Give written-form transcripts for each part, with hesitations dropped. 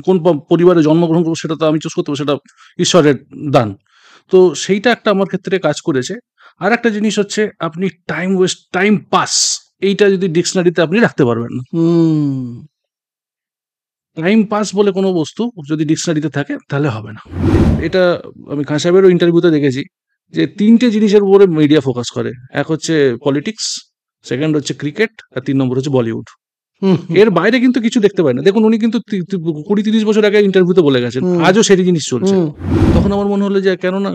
কোন পরিবারে জন্মগ্রহণ করবো সেটা তো আমি চুজ করতে পারবো, সেটা ঈশ্বরের দান। তো সেইটা একটা আমার ক্ষেত্রে কাজ করেছে। আর একটা জিনিস হচ্ছে আপনি টাইম পাস এইটা যদি ডিকশনারিতে আপনি রাখতে পারবেন না। টাইম পাস বলে কোনো বস্তু যদি ডিকশনারিতে থাকে তাহলে হবে না। এটা আমি খান সাহেবেরও ইন্টারভিউতে দেখেছি যে ৩টে জিনিসের উপরে মিডিয়া ফোকাস করে। এক হচ্ছে পলিটিক্স, সেকেন্ড হচ্ছে ক্রিকেট, আর ৩ নম্বর হচ্ছে বলিউড। এর বাইরে কিন্তু কিছু দেখতে পাই না। দেখুন উনি কিন্তু ২০-৩০ বছর আগে ইন্টারভিউতে বলে গেছেন, আজও সেই জিনিস চলছে। তখন আমার মনে হলো যে কেননা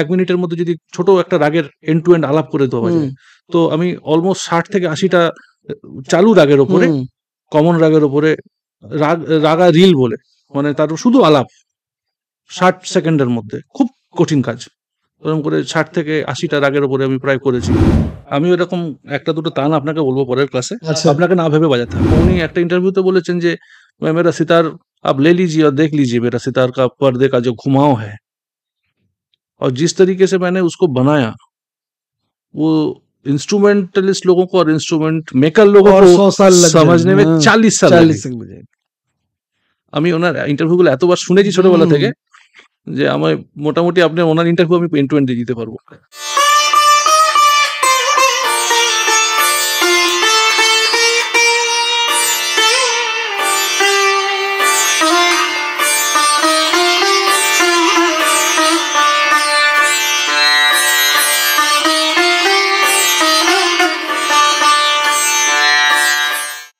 ১ মিনিটের মধ্যে যদি ছোট একটা রাগের এন্ড টু এন্ড আলাপ করে দেওয়া যায়, তো আমি অলমোস্ট ৬০ থেকে ৮০টা চালু রাগের ওপরে, কমন রাগের ওপরে রাগা রিল বলে, মানে তার শুধু আলাপ ৬০ সেকেন্ডের মধ্যে, খুব কঠিন কাজ। ওরকম করে ৬০ থেকে ৮০টা রাগের উপরে আমি প্রায় করেছি। আমি এরকম একটা দুটো তান আপনাকে বলবো পরের ক্লাসে, আপনাকে না ভেবে বাজাতে হবে। উনি একটা ইন্টারভিউতে বলেছেন যে মেরা সিতার আপ ले लीजिए और देख लीजिए मेरा सितार का पर्दे का जो घुमाव है और जिस तरीके से मैंने उसको बनाया, वो इंस्ट्रूमेंटलिस्ट लोगों को और इंस्ट्रूमेंट मेकर लोगों को समझने में 40 साल लगे। আমি ওনার ইন্টারভিউগুলো এতবার শুনেছি ছোটবেলা থেকে যে আমার মোটামুটি আপনি ওনার ইন্টারভিউ আমি এন্ড টু এন্ড দিয়ে দিতে পারবো।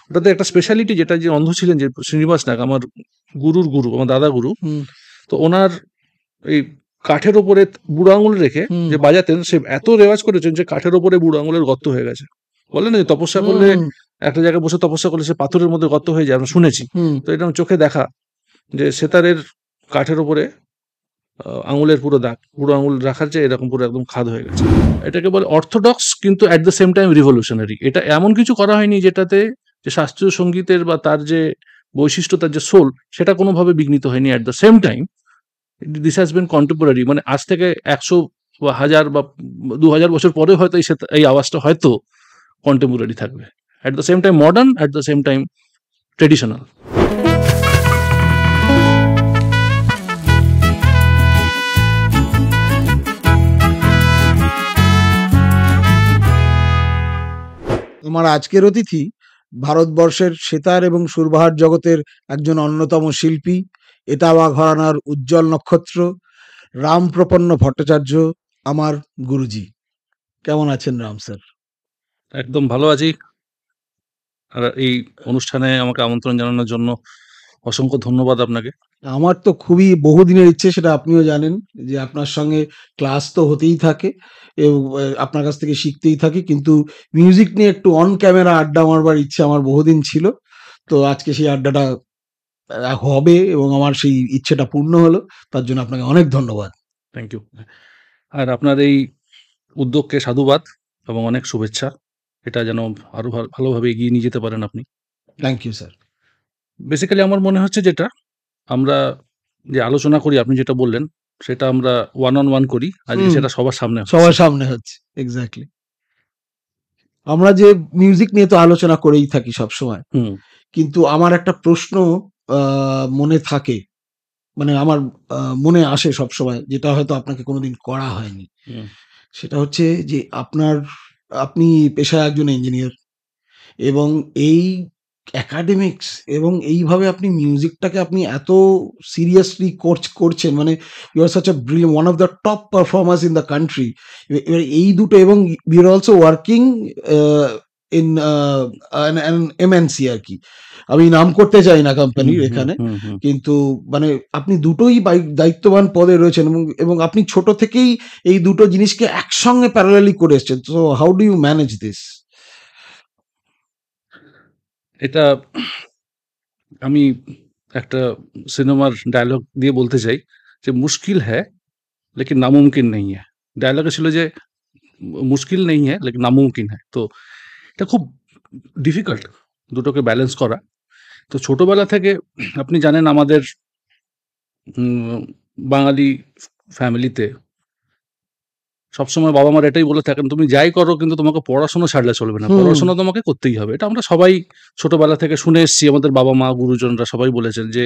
ওটাতে একটা স্পেশালিটি যেটা, যে অন্ধ ছিলেন যে শ্রীনিবাস নাগ, আমার গুরুর গুরু, আমার দাদা গুরু, তো ওনার এই কাঠের ওপরে বুড়ো আঙুল রেখে যে বাজাতেন, সে এত রেওয়াজ করেছেন যে কাঠের ওপরে বুড়ো আঙুলের গর্ত হয়ে গেছে। বলে না যে তপস্যা করলে, একটা জায়গায় বসে তপস্যা করলে সে পাথরের মধ্যে গর্ত হয়ে যায়, আমরা শুনেছি। তো এটা আমার চোখে দেখা যে সেতারের কাঠের ওপরে আঙুলের পুরো দাগ, বুড়ো আঙুল রাখার যে এরকম পুরো একদম খাদ হয়ে গেছে। এটাকে বলে অর্থোডক্স, কিন্তু at the same time revolutionary. এটা এমন কিছু করা হয়নি যেটাতে যে শাস্ত্রীয় সঙ্গীতের বা তার যে বৈশিষ্ট্য, তার যে সোল, সেটা কোনোভাবে বিঘ্নিত হয়নি। At the same time this has been contemporary, মানে আজ থেকে ১০০ বা ১০০০ বা ২০০০ বছর পরে হয়তো এই আওয়াজটা হয়তো কন্টেম্পোরারি থাকবে। At the same time modern, at the same time traditional. তোমার আজকের অতিথি ভারতবর্ষের সেতার এবং সুরবাহার জগতের একজন অন্যতম শিল্পী, এটাওয়া ঘরানার উজ্জ্বল নক্ষত্র, রামপ্রপন্ন ভট্টাচার্য, আমার গুরুজি। কেমন আছেন রাম স্যার? একদম ভালো আছি। আর এই অনুষ্ঠানে আমাকে আমন্ত্রণ জানানোর জন্য অসংখ্য ধন্যবাদ আপনাকে। আমার তো খুবই বহুদিনের ইচ্ছে, সেটা আপনিও জানেন, যে আপনার সঙ্গে ক্লাস তো হতেই থাকে এবং আপনার কাছ থেকে শিখতেই থাকি, কিন্তু মিউজিক নিয়ে একটু অন ক্যামেরা আড্ডা মারবার ইচ্ছে আমার বহুদিন ছিল। তো আজকে সেই আড্ডাটা হবে এবং আমার সেই ইচ্ছেটা পূর্ণ হলো। তার জন্য আপনাকে অনেক ধন্যবাদ। Thank you. আর আপনার এই উদ্যোগকে সাধুবাদ এবং অনেক শুভেচ্ছা। এটা যেন আরো ভালোভাবে এগিয়ে নিয়ে যেতে পারেন আপনি। Thank you sir. বেসিক্যালি আমার মনে হচ্ছে যেটা আমরা যে আলোচনা করি, আপনি যেটা বললেন, সেটা আমরা ওয়ান অন ওয়ান করি, আজকে সেটা সবার সামনে হচ্ছে। এক্স্যাক্টলি। আমরা যে মিউজিক নিয়ে তো আলোচনা করেই থাকি সবসময়, কিন্তু আমার একটা প্রশ্ন মনে থাকে, মানে আমার মনে আসে সবসময়, যেটা হয়তো আপনাকে কোনোদিন করা হয়নি। সেটা হচ্ছে যে আপনি পেশায় একজন ইঞ্জিনিয়ার, এবং এই একাডেমিক্স এবং এইভাবে আপনি মিউজিকটাকে আপনি এত সিরিয়াসলি করছেন, মানে you are such a brilliant, one of the top performers in the country. এবার এই দুটো, এবং we are also working in MNC আর কি, আমি নাম করতে চাই না কোম্পানির এখানে, কিন্তু মানে আপনি দুটোই দায়িত্ববান পদে রয়েছেন, এবং আপনি ছোট থেকেই এই দুটো জিনিসকে একসঙ্গে প্যারালালি করে এসছেন। So how do you manage this? এটা আমি একটা সিনেমার ডায়লগ দিয়ে বলতে চাই যে মুশকিল হ্যায় লেকিন নামুমকিন নেই হ্যায়। ডায়লগে ছিল যে মুশকিল নেই হ্যায় লেকিন নামুমকিন হ্যায়। তো এটা খুব ডিফিকাল্ট দুটোকে ব্যালেন্স করা। তো ছোটবেলা থেকে আপনি জানেন আমাদের বাঙালি ফ্যামিলিতে সবসময় বাবা মার এটাই বলে থাকেন, তুমি যাই করো কিন্তু তোমাকে পড়াশোনা ছাড়লে চলবে না, হুম। পড়াশোনা তোমাকে করতেই হবে। এটা আমরা সবাই ছোটবেলা থেকে শুনে এসেছি, আমাদের বাবা মা গুরুজনরা সবাই বলেছেন যে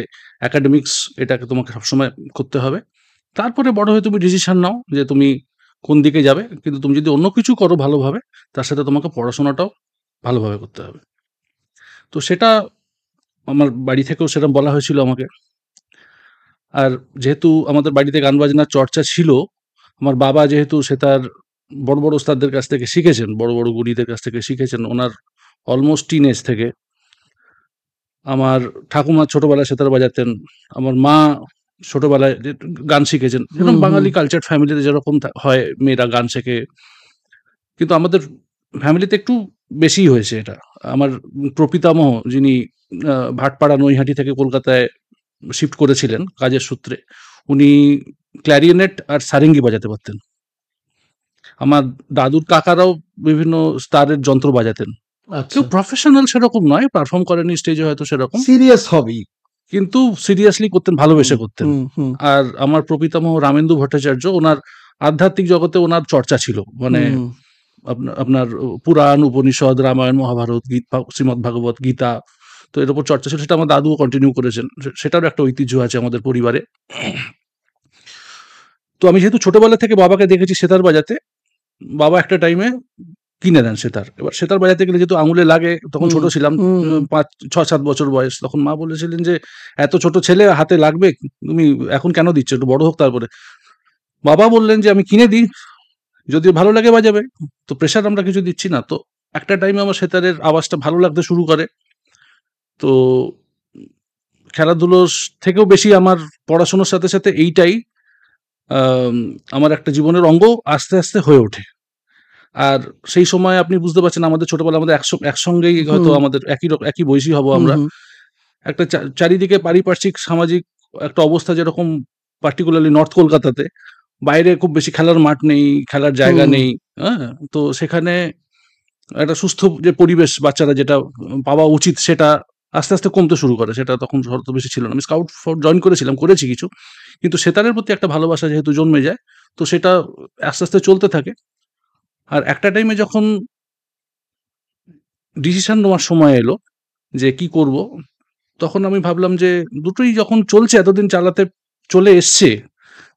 একাডেমিক্স এটাকে তোমাকে সবসময় করতে হবে। তারপরে বড় হয়ে তুমি ডিসিশন নাও যে তুমি কোন দিকে যাবে, কিন্তু তুমি যদি অন্য কিছু করো ভালোভাবে, তার সাথে তোমাকে পড়াশোনাটাও ভালোভাবে করতে হবে। তো সেটা আমার বাড়ি থেকেও সেটা বলা হয়েছিল আমাকে। আর যেহেতু আমাদের বাড়িতে গান বাজনার চর্চা ছিল, আমার বাবা যেহেতু সেতার বড় বড় ওস্তাদদের কাছ থেকে শিখেছেন, বড় বড় গুণীদের কাছ থেকে শিখেছেন, ওনার অলমোস্ট টিন এজ থেকে। আমার ঠাকুমা ছোটবেলায় সেতার বাজাতেন, আমার মা ছোটবেলায় গান শিখেছেন, যেরকম বাঙালি কালচার ফ্যামিলিতে যেরকম হয় মেয়েরা গান শেখে, কিন্তু আমাদের ফ্যামিলিতে একটু বেশিই হয়েছে এটা। আমার প্রপিতামহ, যিনি ভাটপাড়া নৈহাটি থেকে কলকাতায় শিফট করেছিলেন কাজের সূত্রে, উনি ক্ল্যারিনেট আর সারেঙ্গি বাজাতে পারতেন। আমার দাদুর কাকারাও বিভিন্ন স্তরের যন্ত্র বাজাতেন। কেউ প্রফেশনাল সেরকম নয়, পারফর্ম করেনি স্টেজে হয়তো সেরকম, সিরিয়াস হবি, কিন্তু সিরিয়াসলি করতেন, ভালোবেসে করতেন। আর আমার প্রপিতামহ রামেন্দু ভট্টাচার্য, ওনার আধ্যাত্মিক জগতে ওনার চর্চা ছিল, মানে আপনার পুরাণ, উপনিষদ, রামায়ণ, মহাভারত, শ্রীমদ্ ভাগবত, গীতা, তো এর উপর চর্চা ছিল। সেটা আমার দাদুও কন্টিনিউ করেছেন, সেটারও একটা ঐতিহ্য আছে আমাদের পরিবারে। তো আমি যেহেতু ছোটবেলা থেকে বাবাকে দেখেছি সেতার বাজাতে, বাবা একটা টাইমে কিনে দেন সেতার। এবার সেতার বাজাতে গেলে যেহেতু আঙুলে লাগে, তখন ছোট ছিলাম, 6-7 বছর বয়স, তখন মা বলেছিলেন যে এত ছোট ছেলে হাতে লাগবে, তুমি এখন কেন দিচ্ছ, একটু বড় হোক তারপরে। বাবা বললেন যে আমি কিনে দিই, যদি ভালো লাগে বাজাবে, তো প্রেশার আমরা কিছু দিচ্ছি না। তো একটা টাইমে আমার সেতারের আওয়াজটা ভালো লাগতে শুরু করে। তো খেলাধুলোর থেকেও বেশি আমার পড়াশোনার সাথে সাথে এইটাই আমার একটা জীবনের অঙ্গ আস্তে আস্তে হয়ে ওঠে। আর সেই সময় আপনি বুঝতে পারছেন, আমাদের ছোটবেলায় আমাদের একসঙ্গেই হয়তো আমাদের একই বয়সী হব আমরা। একটা চারিদিকে পারিপার্শ্বিক সামাজিক একটা অবস্থা যেরকম, পার্টিকুলারলি নর্থ কলকাতাতে বাইরে খুব বেশি খেলার মাঠ নেই, খেলার জায়গা নেই। হ্যাঁ, তো সেখানে একটা সুস্থ যে পরিবেশ বাচ্চারা যেটা পাওয়া উচিত, সেটা আস্তে আস্তে কমতে শুরু করে। সেটা তখন শর্ত বেশি ছিল না। আমি স্কাউট জয়েন করেছিলাম, করেছি কিছু, কিন্তু সেতারের প্রতি একটা ভালোবাসা যেহেতু জন্মে যায়, তো সেটা আস্তে আস্তে চলতে থাকে। আর একটা টাইমে যখন ডিসিশন নেওয়ার সময় এলো যে কি করব, তখন আমি ভাবলাম যে দুটোই যখন চলছে, এতদিন চালাতে চলে এসছে,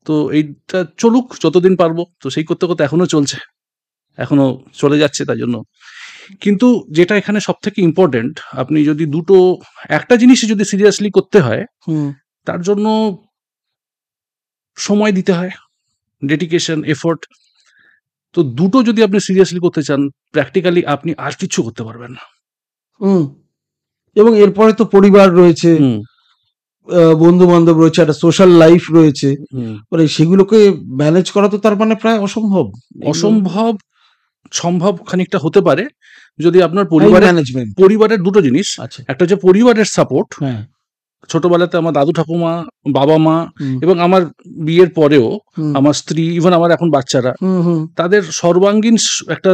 তো এইটা চলুক যতদিন পারবো। তো সেই করতে করতে এখনো চলছে, এখনো চলে যাচ্ছে, তাই জন্য। কিন্তু যেটা এখানে সব থেকে ইম্পর্টেন্ট, আপনি যদি একটা জিনিসই যদি সিরিয়াসলি করতে হয়, তার জন্য সময় দিতে হয়, ডেডিকেশন, এফোর্ট। তো দুটো যদি আপনি সিরিয়াসলি করতে চান, প্র্যাকটিক্যালি আপনি আর কিছু করতে পারবেন না। এবং এরপরে তো পরিবার রয়েছে, বন্ধু বান্ধব রয়েছে, একটা সোশ্যাল লাইফ রয়েছে, মানে সেগুলোকে ম্যানেজ করা তো তার মানে প্রায় অসম্ভব। সম্ভব খানিকটা হতে পারে যদি আপনার পরিবারের দুটো জিনিস, একটা হচ্ছে পরিবারের সাপোর্ট। ছোটবেলাতে আমার দাদু ঠাকুমা, বাবা মা, এবং আমার বিয়ের পরেও আমার স্ত্রী, ইভেন আমার এখন বাচ্চারা, তাদের সর্বাঙ্গীন একটা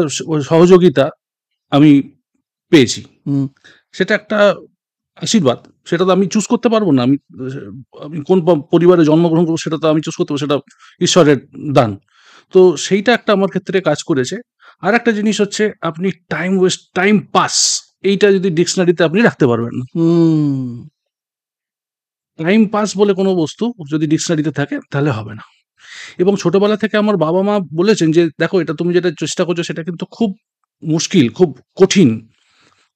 সহযোগিতা আমি পেয়েছি। সেটা একটা আশীর্বাদ। সেটা তো আমি চুজ করতে পারবো না। আমি কোন পরিবারে জন্মগ্রহণ করবো সেটা তো আমি চুজ করতে পারবো, সেটা ঈশ্বরের দান। তো সেইটা একটা আমার ক্ষেত্রে কাজ করেছে। আর একটা জিনিস হচ্ছে, আপনি টাইম পাস, এইটা যদি ডিকশনারিতে আপনি রাখতে পারবেন না। টাইম পাস বলে কোনো বস্তু যদি ডিকশনারিতে থাকে, তাহলে হবে না। এবং ছোটবেলা থেকে আমার বাবা মা বলেছেন যে দেখো, এটা তুমি যেটা চেষ্টা করছো সেটা কিন্তু খুব মুশকিল, খুব কঠিন,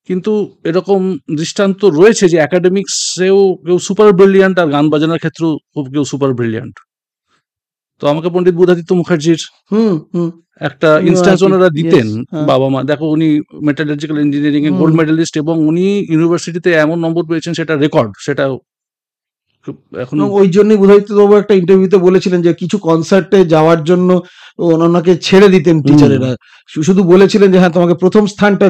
কিন্তু এরকম দৃষ্টান্ত রয়েছে যে একাডেমিক্সেও কেউ সুপার ব্রিলিয়ান্ট, আর গান বাজানোর ক্ষেত্রেও কেউ সুপার ব্রিলিয়ান্ট। তো আমাকে পণ্ডিত বুধাদিত্য মুখার্জির একটা ইনস্ট্যান্স ওনারা দিতেন, বাবা মা, দেখো উনি metallurgical engineering a gold medallist, এবং উনি ইউনিভার্সিটিতে এমন নম্বর পেয়েছেন, সেটা রেকর্ড। সেটা এখন ওই জন্যই বুধাদিত্য বাবু একটা ইন্টারভিউতে বলেছিলেন যে কিছু কনসার্টে যাওয়ার জন্য ওনাকে ছেড়ে দিতেন টিচারেরা, শুধু বলেছিলেন যে হ্যাঁ তোমাকে প্রথম স্থানটা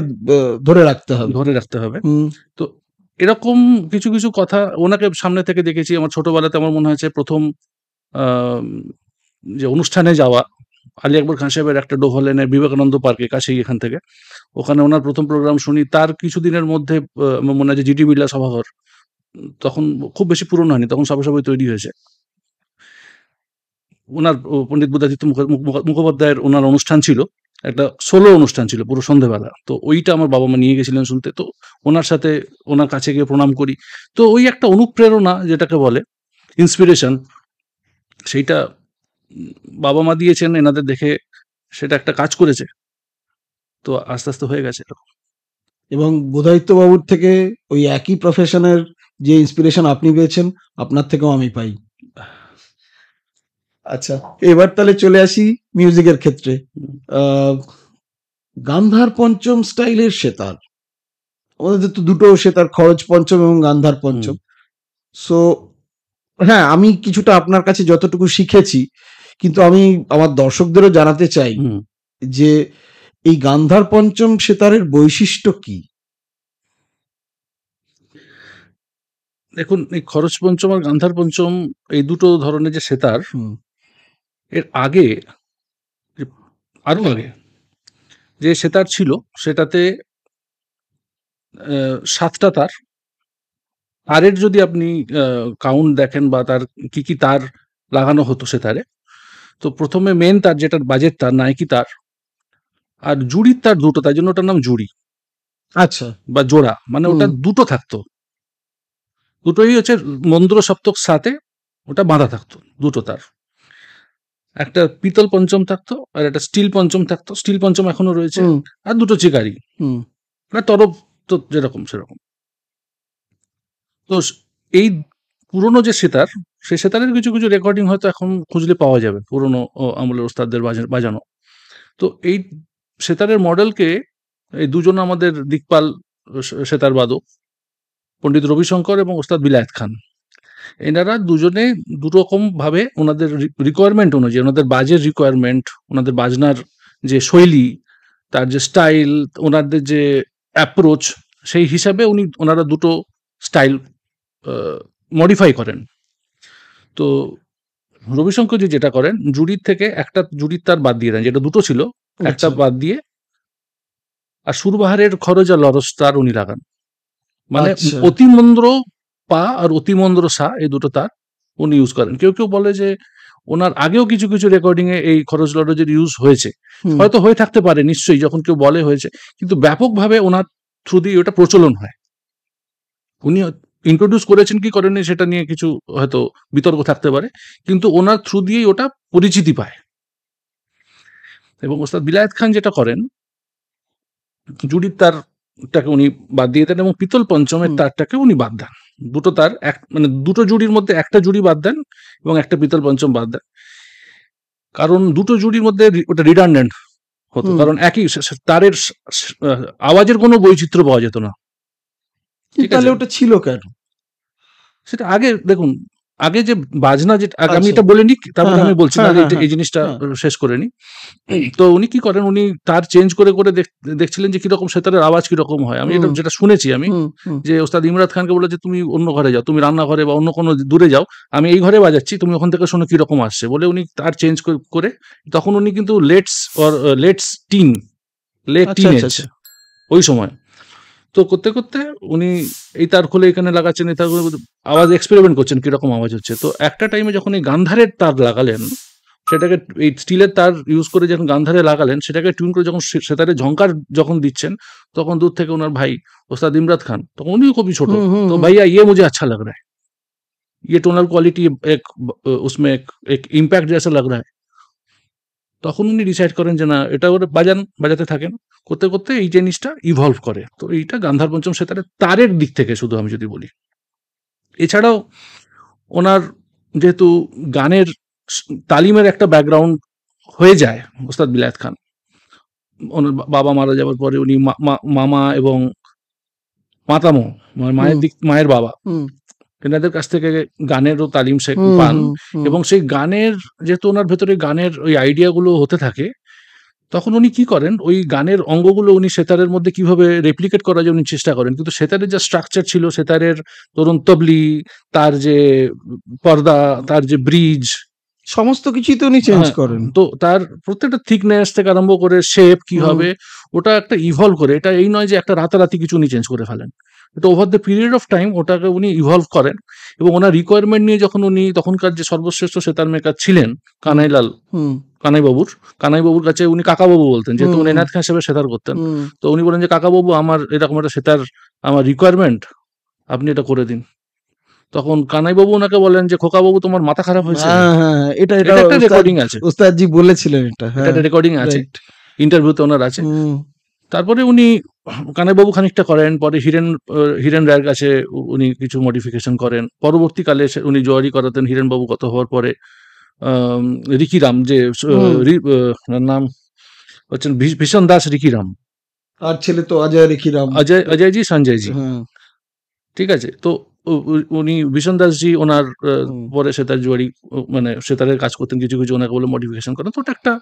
ধরে রাখতে হবে। তো এরকম কিছু কিছু কথা ওনাকে সামনে থেকে দেখেছি। আমার ছোটবেলাতে আমার মনে হয়েছে প্রথম যে অনুষ্ঠানে যাওয়া, আলী আকবর খান সাহেবের একটা ডোভালেনে বিবেকানন্দ পার্কে কাছেই এখান থেকে, ওখানে ওনার প্রথম প্রোগ্রাম শুনি। তার কিছুদিনের মধ্যে আমার মনে হয় যে জিটি বিড়লা সভাঘর, তখন খুব বেশি পুরনো হয়নি, তখন সবে সবে তৈরি হয়েছে। ওনার পণ্ডিত বুদ্ধাদিত্য মুখোপাধ্যায়ের ওনার অনুষ্ঠান ছিল, একটা সোলো অনুষ্ঠান ছিল পুরো সন্ধ্যেবেলা। তো ওইটা আমার বাবা মা নিয়ে গেছিলেন শুনতে। তো ওনার সাথে ওনার কাছে গিয়ে প্রণাম করি। তো ওই একটা অনুপ্রেরণা যেটাকে বলে ইন্সপিরেশন, সেইটা বাবা মা দিয়েছেন, এনাদের দেখে সেটা একটা কাজ করেছে। তো আস্তে আস্তে হয়ে গেছে। এবং বোধায়িত্য বাবুর থেকে ওই একই প্রফেশনের যে ইন্সপিরেশন আপনি পেয়েছেন, আপনার থেকেও আমি পাই। আচ্ছা, এবার তাহলে চলে আসি মিউজিকের ক্ষেত্রে। গান্ধার পঞ্চম স্টাইলের সেতার, আমাদের তো দুটো সেতার, খরচ পঞ্চম এবং গান্ধার পঞ্চম। সো হ্যাঁ, আমি কিছুটা আপনার কাছে যতটুকু শিখেছি, কিন্তু আমি আমার দর্শকদেরও জানাতে চাই যে এই গান্ধার পঞ্চম সেতারের বৈশিষ্ট্য কি? দেখুন, এই খরচ পঞ্চম আর গান্ধার পঞ্চম এই দুটো ধরনের যে সেতার, এর আগে আরো আগে যে সেতার ছিল সেটাতে 7টা তার। তারের যদি আপনি কাউন্ট দেখেন বা তার কি কি তার লাগানো হতো সেতারে, তো প্রথমে মেন তার যেটা বাজের তার, নায়কি তার, আর জুড়ির তার দুটো, তাই জন্য ওটার নাম জুড়ি। আচ্ছা, বা জোড়া, মানে ওটা দুটো থাকতো, দুটোই হচ্ছে মন্দ্র সপ্তক সাথে ওটা বাঁধা থাকতো, দুটো তার। একটা পিতল পঞ্চম থাকতো আর একটা স্টিল পঞ্চম থাকতো। স্টিল পঞ্চম এখনো রয়েছে। আর দুটো চিকারি, মানে তরফ তো যেরকম সেরকম। তো এই পুরনো যে সেতার, সেই সেতারের কিছু কিছু রেকর্ডিং হয়তো এখন খুঁজলে পাওয়া যাবে, পুরনো আমলের ওস্তাদদের বাজানো। তো এই সেতারের মডেলকে এই দুজন আমাদের দিকপাল সেতার বাদক, পণ্ডিত রবিশঙ্কর এবং ওস্তাদ বিলায়েত খান, এনারা দুজনে দুরকম ভাবে ওনাদের রিকোয়ারমেন্ট অনুযায়ী, ওনাদের বাজের রিকোয়ারমেন্ট, ওনাদের বাজনার যে শৈলী, তার যে স্টাইল, ওনাদের যে অ্যাপ্রোচ, সেই হিসাবে ওনারা দুটো স্টাইল মডিফাই করেন। তো রবিশঙ্করজি যেটা করেন, জুড়ির থেকে একটা জুড়ির তার বাদ দিয়ে দেন, যেটা দুটো ছিল একটা বাদ দিয়ে, আর সুরবাহারের খরচ আর লরস তার উনি লাগান। মানে অতিমন্দ্র পা আর অতিমন্দ্র সা, এই দুটো তার উনি ইউজ করেন। কেউ কেউ বলে যে ওনার আগেও কিছু কিছু রেকর্ডিং এ এই খরচ লরজের ইউজ হয়েছে, হয়তো হয়ে থাকতে পারে, নিশ্চয়ই, যখন কেউ বলে হয়েছে, কিন্তু ব্যাপকভাবে ওনার থ্রু দিয়ে ওটা প্রচলন হয়। উনি ইন্ট্রোডিউস করেছেন কি করেননি সেটা নিয়ে কিছু হয়তো বিতর্ক থাকতে পারে, কিন্তু ওনার থ্রু দিয়েই ওটা পরিচিতি পায়। এবং ওস্তাদ বিলায়েত খান যেটা করেন, জুড়ির তারটাকে উনি বাদ দিয়ে দেন এবং পিতল পঞ্চমের তারটাকে উনি বাদ দেন। দুটো তার, মানে দুটো জুড়ির মধ্যে একটা জুড়ি বাদ দেন এবং একটা পিতল পঞ্চম বাদ দেন, কারণ দুটো জুড়ির মধ্যে ওটা রিডান্ডেন্ট হতো, কারণ একই তারের আওয়াজের কোনো বৈচিত্র্য পাওয়া যেত না। তাহলে ওটা ছিল কেন? সেটা আগে দেখুন, আগে যে বাজনা, যেটা আমি এটা বলে নি, তারপরে আমি বলছি না, এই জিনিসটা শেষ করে নি। তো উনি কি করেন, উনি তার চেঞ্জ করে করে দেখছিলেন যে কিরকম সেতারের আওয়াজ কিরকম হয়। আমি এটা যেটা শুনেছি, আমি যে ওস্তাদ ইমরাত খানকে বলে যে তুমি অন্য ঘরে যাও, তুমি রান্নাঘরে বা অন্য কোনো দূরে যাও, আমি এই ঘরে বাজাচ্ছি, তুমি ওখান থেকে শোনো কিরকম আসছে, বলে উনি তার চেঞ্জ করে, তখন উনি কিন্তু লেট টিনেজ ওই সময়। তো করতে করতে উনি এই তার খুলে এখানে লাগাচ্ছেন, এই তার আওয়াজ এক্সপেরিমেন্ট করছেন কিরকম আওয়াজ হচ্ছে। তো একটা টাইমে যখন এই গান্ধারের তার লাগালেন, সেটাকে এই স্টিলের তার ইউজ করে যখন গান্ধারে লাগালেন, সেটাকে টিউন করে যখন সেতারে ঝংকার যখন দিচ্ছেন, তখন দূর থেকে ওনার ভাই ওস্তাদ ইমরাত খান, তখন উনিও খুবই ছোট, তো ভাইয়া ये मुझे अच्छा लग रहा है, ये টোনাল কোয়ালিটি एक उसमें एक इम्पैक्ट जैसा लग रहा है। তখন উনি ডিসাইড করেন যে না, এটা ওরা বাজাতে থাকেন, করতে করতে এই জিনিসটা ইভলভ করে। তো এইটা গান্ধার পঞ্চম সেতারের তারের দিক থেকে শুধু আমি যদি বলি। এছাড়াও ওনার যেহেতু গানের তালিমের একটা ব্যাকগ্রাউন্ড হয়ে যায়, ওস্তাদ বিলায়েত খান, ওনার বাবা মারা যাওয়ার পরে উনি মামা এবং মাতামো, মায়ের বাবা, এনাদের কাছ থেকে গানেরও তালিম পান। এবং সেই গানের, যেহেতু ওনার ভেতরে গানের ওই আইডিয়াগুলো হতে থাকে, তখন উনি কি করেন, ওই গানের অঙ্গগুলো উনি সেতারের মধ্যে কিভাবে রেপ্লিকেট করার জন্য চেষ্টা করেন। কিন্তু সেতারের যা স্ট্রাকচার ছিল, সেতারের ধরুন তবলি, তার যে পর্দা, তার যে ব্রিজ, সমস্ত কিছুই তো উনি চেঞ্জ করেন। তো তার প্রত্যেকটা থিকনেস থেকে আরম্ভ করে শেপ কি হবে, ওটা একটা ইভলভ করে। এটা এই নয় যে একটা রাতারাতি কিছু উনি চেঞ্জ করে ফেলেন। তো over the period of time ওটাকে উনি ইভলভ করেন, এবং ওনার রিকোয়ারমেন্ট নিয়ে যখন উনি তখনকার যে সর্বশ্রেষ্ঠ সেতার মেকার ছিলেন কানাইলাল, কানাইবাবুর কাছে উনি কাকাবাবু বলতেন, যেহেতু উনি এনায়েত খান সাহেবের সেতার করতেন। তো উনি বলেন যে কাকাবাবু, আমার এরকম একটা সেতার আমার রিকোয়ারমেন্ট, আপনি এটা করে দিন। তখন কানাইবাবু ওনাকে বলেন যে খোকাবাবু, তোমার মাথা খারাপ হয়েছে? এটা একটা রেকর্ডিং আছে, ওস্তাদজি বলেছিলেন, এটা একটা রেকর্ডিং আছে, ইন্টারভিউতে ওনার আছে। তারপরে উনি কানাইবাবু খানিকটা করেন, পরে হিরেন রায়ের কাছে উনি কিছু মডিফিকেশন করেন। পরবর্তীকালে উনি জোয়ারি করাতেন হিরেনবাবু কত হওয়ার পরে। রিকিরাম, যে নাম হচ্ছেন ভীষণ দাস রিকিরাম, আর ছেলে তো অজয় রিকিরাম, অজয়জি সঞ্জয়জি, ঠিক আছে। তো উনি ভীষণ দাসজি ওনার পরে সেতার জুয়ারি, মানে সেতারের কাজ করতেন, কিছু কিছু ওনাকে বলে মডিফিকেশন করেন। তো ওটা একটা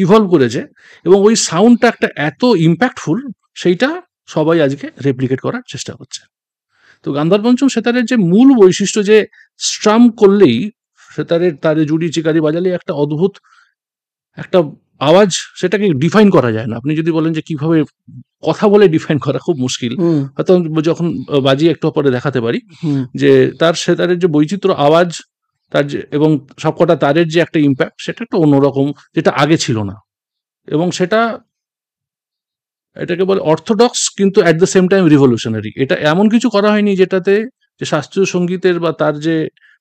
ইভলভ করেছে, এবং ওই সাউন্ডটা একটা এত ইম্প্যাক্টফুল, সেইটা সবাই আজকে রেপ্লিকেট করার চেষ্টা করছে। তো গান্ধার পঞ্চম সেতারের যে মূল বৈশিষ্ট্য, যে স্ট্রাম করলেই সেতারের তারে জুড়ি চিকারি বাজালে একটা অদ্ভুত একটা আওয়াজ, সেটাকে ডিফাইন করা যায় না। আপনি যদি বলেন যে কিভাবে কথা বলে ডিফাইন করা, খুব মুশকিল। হয়তো যখন বাজিয়ে একটু পরে দেখাতে পারি যে তার সেতারের যে বৈচিত্র্য আওয়াজ, তার যে এবং সবকটা তারের যে একটা ইম্প্যাক্ট, সেটা একটা অন্যরকম, যেটা আগে ছিল না। এবং সেটা, এটাকে বলে অর্থোডক্স, কিন্তু at the same time revolutionary. এটা এমন কিছু করা হয়নি যেটাতে যে শাস্ত্রীয় সঙ্গীতের বা তার যে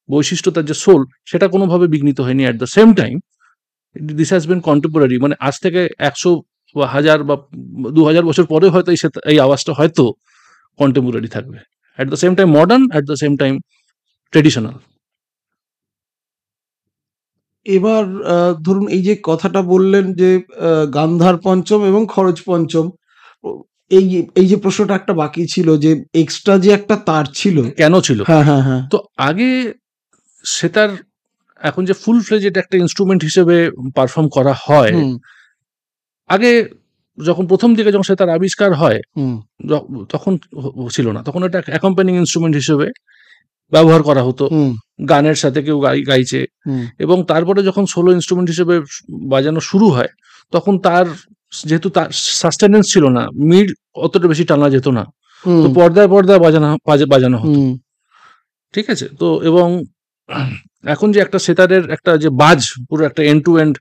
বৈশিষ্ট্য, তার যে সোল, সেটা কোনোভাবে বিঘ্নিত হয়নি। At the same time this has been contemporary, মানে আজ থেকে 100 বা 1000 বা 2000 বছর পরে হয়তো এই আওয়াজটা হয়তো কন্টেম্পোরারি থাকবে। At the same time modern, at the same time traditional. এবার ধরুন এই যে কথাটা বললেন যে গান্ধার পঞ্চম এবং খরচ পঞ্চম, এই যে প্রশ্নটা একটা বাকি ছিল, যে এক্সট্রা যে একটা তার ছিল, কেন ছিল? হ্যাঁ। তো আগে সেতার, এখন যে ফুল ফ্লেজড একটা ইনস্ট্রুমেন্ট হিসেবে পারফর্ম করা হয়, আগে যখন প্রথম দিকে যখন সেতার আবিষ্কার হয়, তখন ছিল না। তখন এটা অ্যাকম্পানিং ইনস্ট্রুমেন্ট হিসেবে ব্যবহার করা হতো, গানের সাথে কেউ গাইছে। এবং তারপরে যখন সোলো ইনস্ট্রুমেন্ট হিসেবে বাজানো শুরু হয়, তখন তার যেহেতু তার সাস্টেনেন্স ছিল না, মিড অতটা বেশি টানা যেত না, তো পর্দায় বাজানো হতো, ঠিক আছে। তো এবং এখন যে একটা সেতারের একটা যে বাজ, পুরো একটা এন্ড টু এন্ড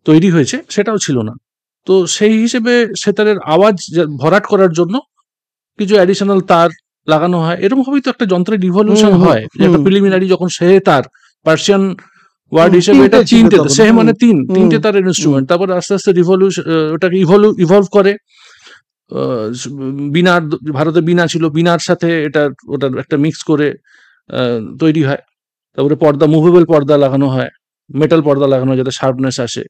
তৈরি হয়েছে, সেটাও ছিল না। তো সেই হিসেবে সেতারের আওয়াজ ভরাট করার জন্য কিছু অ্যাডিশনাল তার লাগানো হয়। এরকম ভাবেই তো একটা যন্ত্রের রিভলিউশন হয়, যে একটা প্রিলিমিনারি যখন সে তার পার্সিয়ান ওয়ার্ড হিসেবে এটা তিনটে, সে মানে তিনটে তারের ইনস্ট্রুমেন্ট। তারপর আস্তে আস্তে ওটাকে ইভলভ করে। বিনার, ভারতে বিনা ছিল, বিনার সাথে ওটার একটা মিক্স করে তৈরি হয়। তারপরে পর্দা, মুভেবল পর্দা লাগানো হয়, মেটাল পর্দা লাগানো হয় যাতে শার্পনেস আসে।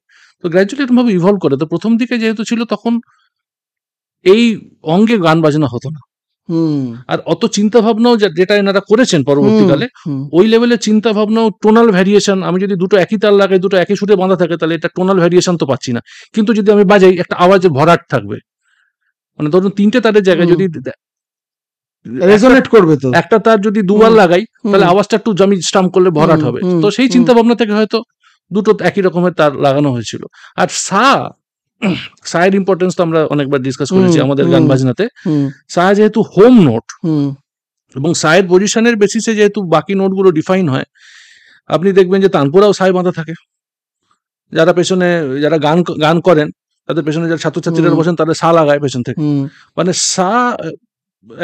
তো গ্র্যাজুয়ালি এরকম ভাবে ইভলভ করে। তো প্রথম দিকে যেহেতু ছিল, তখন এই অঙ্গে গান বাজনা হতো না, আর অত চিন্তা ভাবনাও যেটা এনারা করেছেন পরবর্তীকালে, ওই লেভেলের চিন্তা ভাবনাও, টোনাল ভ্যারিয়েশন, আমি যদি দুটো একই তাল লাগাই, দুটো একই সুরে বাঁধা থাকে, তাহলে এটা টোনাল ভ্যারিয়েশন তো পাচ্ছি না। কিন্তু যদি আমি বাজাই, একটা আওয়াজের ভরাট থাকবে, মানে ধরুন তিনটে তারের জায়গায় যদি রেজোনেট করবে, তো একটা তার যদি দুবার লাগাই, তাহলে আওয়াজটা একটু জমি স্টাম্প করলে ভরাট হবে। তো সেই চিন্তা ভাবনা থেকে হয়তো দুটো একই রকমের তার লাগানো হয়েছিল। আর সায়ের ইম্পর্টেন্স তো আমরা অনেকবার ডিসকাস করেছি আমাদের গান বাজনাতে। সা যেহেতু হোম নোট, এবং সায়ের পজিশনের বেসিসে যেহেতু বাকি নোটগুলো ডিফাইন হয়, আপনি দেখবেন যে তানপুরাও সায় বাঁধা থাকে। যারা গান করেন, তাদের পেছনে যারা ছাত্রছাত্রীরা বসেন, তাদের সা লাগায় পেছন থেকে, মানে সা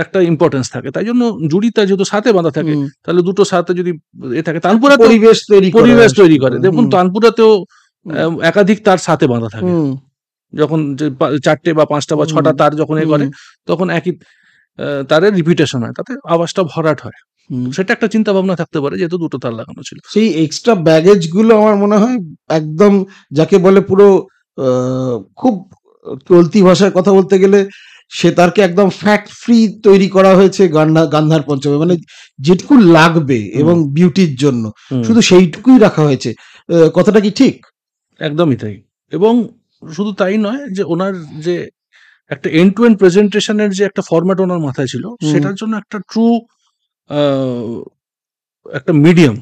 একটা ইম্পর্টেন্স থাকে। তাই জন্য জুড়িটা যেহেতু সাথে বাঁধা থাকে, তাহলে দুটো সাথে যদি থাকে, তানপুরা পরিবেশ তৈরি করে। দেখুন তানপুরাতেও একাধিক তার সাথে বাঁধা থাকে, যখন 4টে বা 5টা বা 6টা তার যখন করে, তখন একই তারের রিপিটেশন হয়, তাতে আওয়াজটা ভরাট হয়। সেটা একটা চিন্তা ভাবনা থাকতে পারে, যেহেতু দুটো তার লাগানো ছিল। সেই এক্সট্রা ব্যাগেজ গুলো আমার মনে হয় একদম, যাকে বলে পুরো খুব চলতি ভাষায় কথা বলতে গেলে, সেতারকে একদম ফ্যাক্ট ফ্রি তৈরি করা হয়েছে গান্ধার পঞ্চমে। মানে যেটুকু লাগবে এবং বিউটির জন্য শুধু সেইটুকুই রাখা হয়েছে। কথাটা কি ঠিক? একদমই তাই। এবং শুধু তাই নয়, যে ওনার যে একটা এন্ড টু এন্ড প্রেজেন্টেশনের যে একটা ফরম্যাট ওনার মাথায় ছিল, সেটার জন্য একটা ট্রু একটা মিডিয়াম,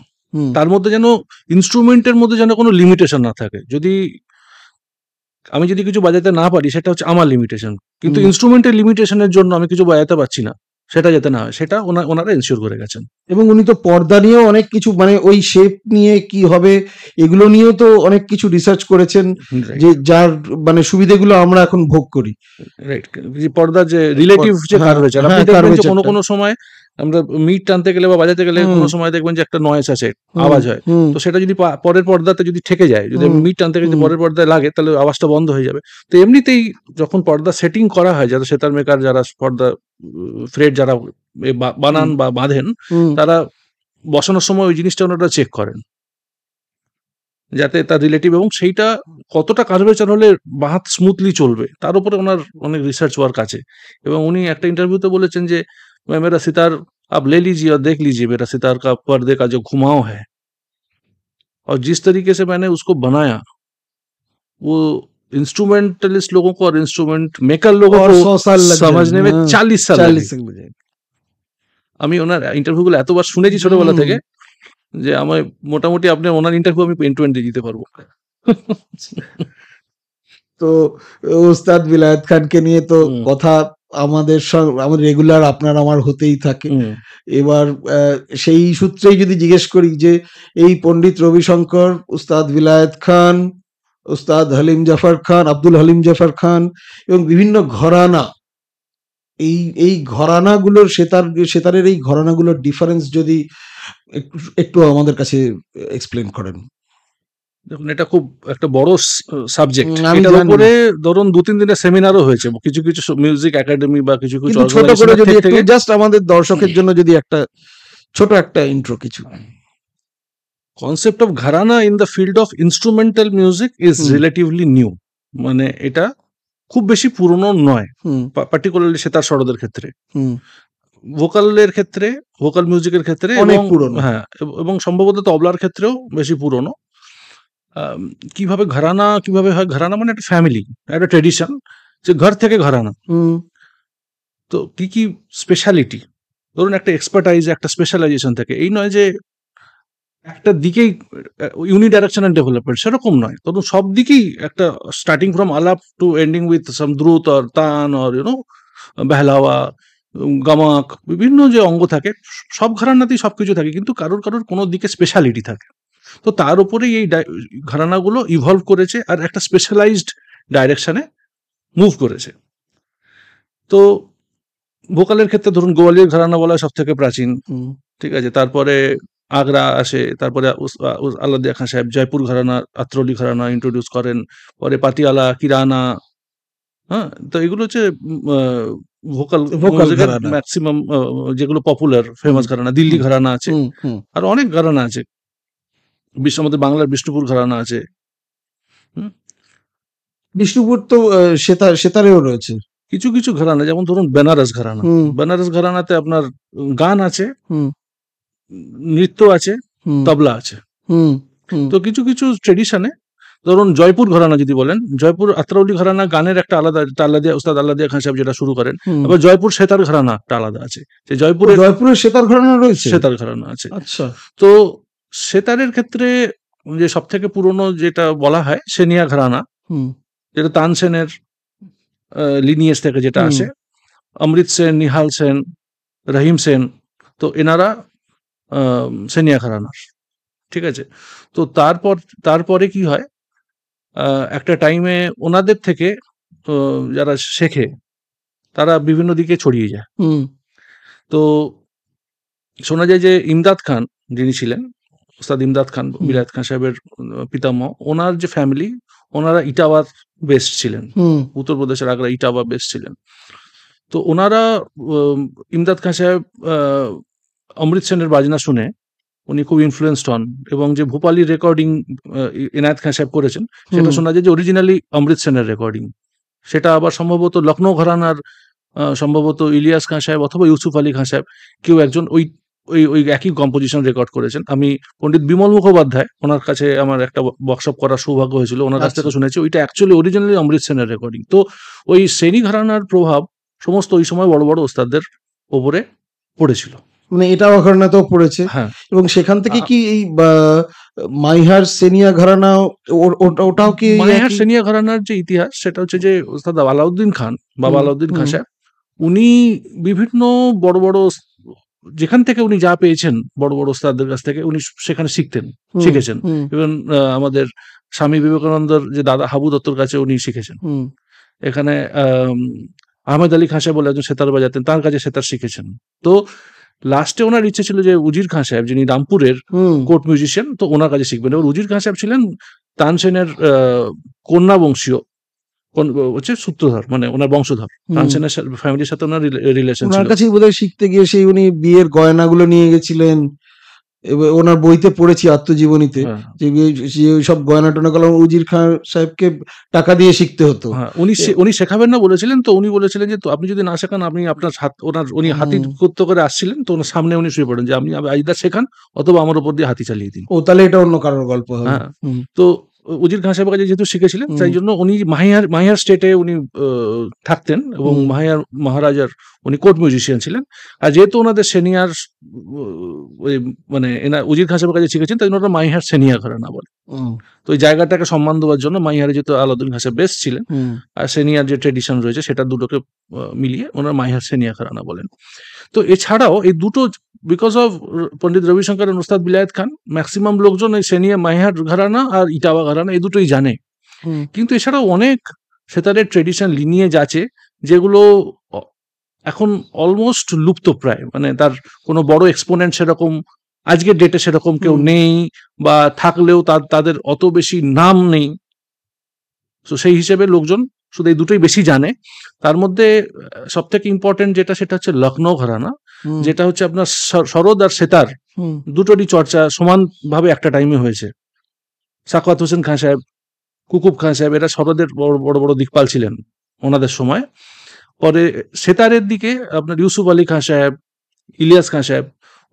তার মধ্যে যেন ইনস্ট্রুমেন্টের মধ্যে যেন কোনো লিমিটেশন না থাকে। আমি যদি কিছু বাজাতে না পারি, সেটা হচ্ছে আমার লিমিটেশন, কিন্তু ইনস্ট্রুমেন্টের লিমিটেশনের জন্য আমি কিছু বাজাতে পারছি না, সেটা যাতে না হয় সেটা ওনারা এনশিওর করে গেছেন। এবং উনি তো পর্দা নিয়েও অনেক কিছু, মানে ওই শেপ নিয়ে কি হবে এগুলো নিয়েও তো অনেক কিছু রিসার্চ করেছেন, যে যার মানে সুবিধেগুলো আমরা এখন ভোগ করি। রাইট, যে পর্দার যে রিলেটিভ যে কার্ভেচার, আপনি দেখবেন যে কোনো কোনো সময় আমরা মিট টানতে গেলে বা বাজাতে গেলে কোনো সময় দেখবেন যে একটা নয়েজ আছে, আওয়াজ হয়, তো সেটা যদি পরের পর্দাতে যদি থেকে যায়, যদি মিট টানতে গেলে পরের পর্দায় লাগে, তাহলে আওয়াজটা বন্ধ হয়ে যাবে। তো এমনিতেই যখন পর্দা সেটিং করা হয়, যারা সেতার মেকার, যারা পর্দা ফ্রেড যারা বানান বা বাঁধেন, তারা বসানোর সময় ওই জিনিসটা ওনারা চেক করেন যাতে তার রিলেটিভ, এবং সেইটা কতটা কার্ভেচার হলে বাহাত স্মুথলি চলবে তার উপরে ওনার অনেক রিসার্চ ওয়ার্ক আছে। এবং উনি একটা ইন্টারভিউতে বলেছেন যে মেরা সিতার आप ले लीजिए और देख लीजिए मेरा सितार का पर्दे का जो घुमाव है और जिस तरीके से मैंने उसको बनाया, वो इंस्ट्रूमेंटलिस्ट लोगों को और इंस्ट्रूमेंट मेकर लोगों को समझने में 40 साल लगे। আমি ওনার ইন্টারভিউগুলো এতবার শুনেছি ছোটবেলা থেকে যে আমার মোটামুটি আপনি ওনার ইন্টারভিউ আমি এন্ড টু এন্ড দিতে পারবো। তো ওস্তাদ বিলায়েত খানকে নিয়ে তো কথা আমাদের রেগুলার আপনার আমার হতেই থাকে। এবার সেই সূত্রেই যদি জিজ্ঞেস করি যে এই পণ্ডিত রবিশঙ্কর, উস্তাদ বিলায়েত খান, উস্তাদ হালিম জাফর খান, আব্দুল হালিম জাফর খান এবং বিভিন্ন ঘরানা, এই ঘরানাগুলোর সেতারের এই ঘরানাগুলোর ডিফারেন্স যদি একটু আমাদের কাছে এক্সপ্লেন করেন। দেখুন, এটা খুব একটা বড় সাবজেক্ট, এটার উপরে ধরুন 2-3 দিনের সেমিনারও হয়েছে কিছু কিছু মিউজিক একাডেমি বা কিছু কিছু ছোট করে যদি একটু জাস্ট আমাদের দর্শকের জন্য যদি একটা ছোট একটা ইন্ট্রো কিছু। Concept of gharana in the field of instrumental music is relatively new, মানে এটা খুব বেশি পুরনো নয়, পার্টিকুলারলি সেতার সরোদের ক্ষেত্রে, ভোকালের ক্ষেত্রে, ভোকাল মিউজিকের ক্ষেত্রে অনেক পুরনো, হ্যাঁ, এবং সম্ভবত তবলার ক্ষেত্রেও বেশি পুরনো। কিভাবে ঘরানা কিভাবে হয়? ঘরানা মানে একটা ফ্যামিলি, একটা ট্রেডিশন, যে ঘর থেকে ঘরানা। তো কি কি স্পেশালিটি, ধরুন একটা এক্সপার্টাইজ, একটা স্পেশালাইজেশন থাকে, এই নয় যে একটা দিকেই ইউনিডাইরেকশনাল ডেভেলপমেন্ট, সেরকম নয়। ধরুন সব দিকেই একটা স্টার্টিং ফ্রম আলাপ টু এন্ডিং উইথ সাম দ্রুত অর তান অর বেহলাওয়া, গামাক, বিভিন্ন যে অঙ্গ থাকে সব ঘরানাতেই সবকিছু থাকে, কিন্তু কারোর কারোর কোনো দিকে স্পেশালিটি থাকে। তো তার উপরেই এই ঘরানাগুলো ইভলভ করেছে আর একটা স্পেশালাইজড ডাইরেকশনে মুভ করেছে। তো ভোকালের ক্ষেত্রে ধরুন গোয়ালিয়র ঘরানা বলা সব থেকে প্রাচীন, ঠিক আছে, তারপরে আগ্রা আসে, তারপরে আলাদিয়া খান সাহেব জয়পুর ঘরানা, আত্রলি ঘরানা ইন্ট্রোডিউস করেন, পরে পাতিয়ালা, কিরানা, হ্যাঁ। তো এগুলো হচ্ছে ভোকাল ম্যাক্সিমাম যেগুলো পপুলার ফেমাস ঘরানা। দিল্লি ঘরানা আছে, আর অনেক ঘরানা আছে, আমাদের বাংলার বিষ্ণুপুর ঘরানা আছে। বিষ্ণুপুর তো সেতারেও রয়েছে কিছু কিছু ঘরানা, যেমন ধরুন বেনারস ঘরানা। বেনারস ঘরানাতে আপনার গান আছে, নৃত্য আছে, তবলা আছে। তো কিছু কিছু ট্রেডিশনে, ধরুন জয়পুর ঘরানা যদি বলেন, জয়পুর আত্রাউলি ঘরানা গানের একটা আলাদা, উস্তাদ আল্লাদিয়া খান সাহেব যেটা শুরু করেন। আবার জয়পুর সেতার ঘরানা একটা আলাদা আছে, যে জয়পুরের সেতার ঘরানা রয়েছে, সেতার ঘরানা আছে। আচ্ছা। তো সেতারের ক্ষেত্রে যে সব থেকে পুরনো যেটা বলা হয় সেনিয়া ঘরানা, যেটা তানসেনের লিনিয়েজ থেকে যেটা আসে, অমৃত সেন, নিহাল সেন, রহিম সেন, তো এনারা সেনিয়া ঘরানার, ঠিক আছে। তো তারপরে কি হয়, একটা টাইমে ওনাদের থেকে যারা শেখে তারা বিভিন্ন দিকে ছড়িয়ে যায়। তো শোনা যায় যে ইমদাদ খান যিনি ছিলেন, উস্তাদ ইমদাদ খান, বিলায়েত খান সাহেবের পিতামহ, ওনার যে ফ্যামিলি, ওনারা ইটাওয়া বেস্ট ছিলেন, উত্তরপ্রদেশের আগ্রা ইটাওয়া বেস্ট ছিলেন। তো ওনারা, ইমদাদ খান সাহেব অমৃত সেনের বাজনা শুনে উনি খুব ইনফ্লুয়েন্সড হন, এবং যে ভোপালি রেকর্ডিং এনায়েত খান সাহেব করেছেন, সেটা শোনা যায় যে অরিজিনালি অমৃত সেনের রেকর্ডিং। সেটা আবার সম্ভবত লখনৌ ঘরানার, সম্ভবত ইলিয়াস খান সাহেব অথবা ইউসুফ আলী খান সাহেব, কেউ একজন ওই একই কম্পোজিশন রেকর্ড করেছেন। আমি পণ্ডিত বিমল মুখোপাধ্যায়, ওনার কাছে আমার একটা ওয়ার্কশপ করার সৌভাগ্য হয়েছিল, ওনার কাছ থেকে শুনেছি ওইটা অ্যাকচুয়ালি অরিজিনালি অমৃত সেনের রেকর্ডিং। তো ওই সেনি ঘরানার প্রভাব সমস্ত ওই সময় বড় বড় ওস্তাদদের ওপরে পড়েছিল, মানে এটাও ঘরানাতেও পড়েছে। হ্যাঁ, এবং সেখান থেকে কি এই মাইহার সেনিয়া ঘরানা, ওটাও কি মাইহার সেনিয়া ঘরানার যে ইতিহাস, সেটা হচ্ছে যে ওস্তাদ আলাউদ্দিন খান, বাবা আলাউদ্দিন খান সাহেব, উনি বিভিন্ন বড় বড় যেখান থেকে উনি যা পেয়েছেন বড় বড় ওস্তাদদের কাছ থেকে উনি সেখানে শিখেছেন। ইভেন আমাদের স্বামী বিবেকানন্দর যে দাদা হাবু দত্তর কাছে উনি শিখেছেন। এখানে আহমেদ আলী খাঁ সাহেব বলে একজন সেতার বাজাতেন, তার কাছে সেতার শিখেছেন। তো লাস্টে ওনার ইচ্ছে ছিল যে উজির খাঁ সাহেব, যিনি রামপুরের কোর্ট মিউজিশিয়ান, তো ওনার কাছে শিখবেন। এবার উজির খাঁ সাহেব ছিলেন তানসেনের কন্যা বংশীয়, হচ্ছে সূত্রধর, মানে ওনার বংশধর। তানসেনের ফ্যামিলির সাথে ওনার রিলেশন ছিল। ওনার কাছেই বোধহয় শিখতে গিয়ে সেই উনি বিয়ের গয়নাগুলো নিয়ে গেছিলেন। ওনার বইতে পড়েছি আত্মজীবনীতে যে সব গয়না টনা কলম উজির খান সাহেবকে টাকা দিয়ে শিখতে হতো। উনি শেখাবেন না বলেছিলেন, তো উনি বলেছিলেন যে আপনি যদি না শেখান, আপনি আপনার উনি হাতি করতে করে আসছিলেন, তো ওনার সামনে উনি শুয়ে পড়েন যে আপনি আইদার শেখান অথবা আমার উপর দিয়ে হাতি চালিয়ে দিন। ও তাহলে এটা অন্য কারোর গল্প হবে। তো উজির খাঁ সাহেবের কাছে যেহেতু শিখেছিলেন, তাই জন্য উনি মাহিয়ার স্টেটে উনি থাকতেন, এবং মাহিয়ার মহারাজার উনি কোর্ট মিউজিশিয়ান ছিলেন। আর যেহেতু ওনাদের সিনিয়র, মানে উজির খাঁ সাহেবের কাছে শিখেছেন, তাই ওনারা মাহিয়ার সিনিয়র ঘরানা বলে। তো ওই জায়গাটাকে সম্মান দেওয়ার জন্য মাহিয়ারে যেহেতু আলাউদ্দিন খাঁ সাহেব বেস্ট ছিলেন, আর সিনিয়র যে ট্রেডিশন রয়েছে সেটা দুটোকে মিলিয়ে ওনারা মাহিয়ার সিনিয়র ঘরানা বলেন। তো এছাড়াও এই দুটো, বিকজ অফ পন্ডিত রবিশঙ্কর আর উস্তাদ বিলায়েত খান, ম্যাক্সিমাম লোকজন এই সেনিয়া মাহিয়ার ঘরানা আর ইটাওয়া ঘরানা এই দুটোই জানে। কিন্তু এছাড়াও অনেক সেতারের ট্রেডিশন লিনিয়েজ আছে যেগুলো এখন অলমোস্ট লুপ্ত প্রায়, মানে তার কোনো বড় এক্সপোনেন্ট সেরকম আজকের ডেটে সেরকম কেউ নেই, বা থাকলেও তাদের অত বেশি নাম নেই। তো সেই হিসেবে লোকজন শুধু এই দুটোই বেশি জানে। তার মধ্যে সব থেকে ইম্পর্টেন্ট যেটা, সেটা হচ্ছে লখনৌ ঘরানা, যেটা হচ্ছে আপনার সরোদ আর সেতার দুটোরই চর্চা সমানভাবে একটা টাইমে হয়েছে। সাখাওয়াত হোসেন খাঁ সাহেব, কুকুব খাঁ সাহেব, এরা সরোদের বড় বড় দিকপাল ছিলেন ওনাদের সময়। পরে সেতারের দিকে আপনার ইউসুফ আলী খাঁ সাহেব, ইলিয়াস খাঁ সাহেব,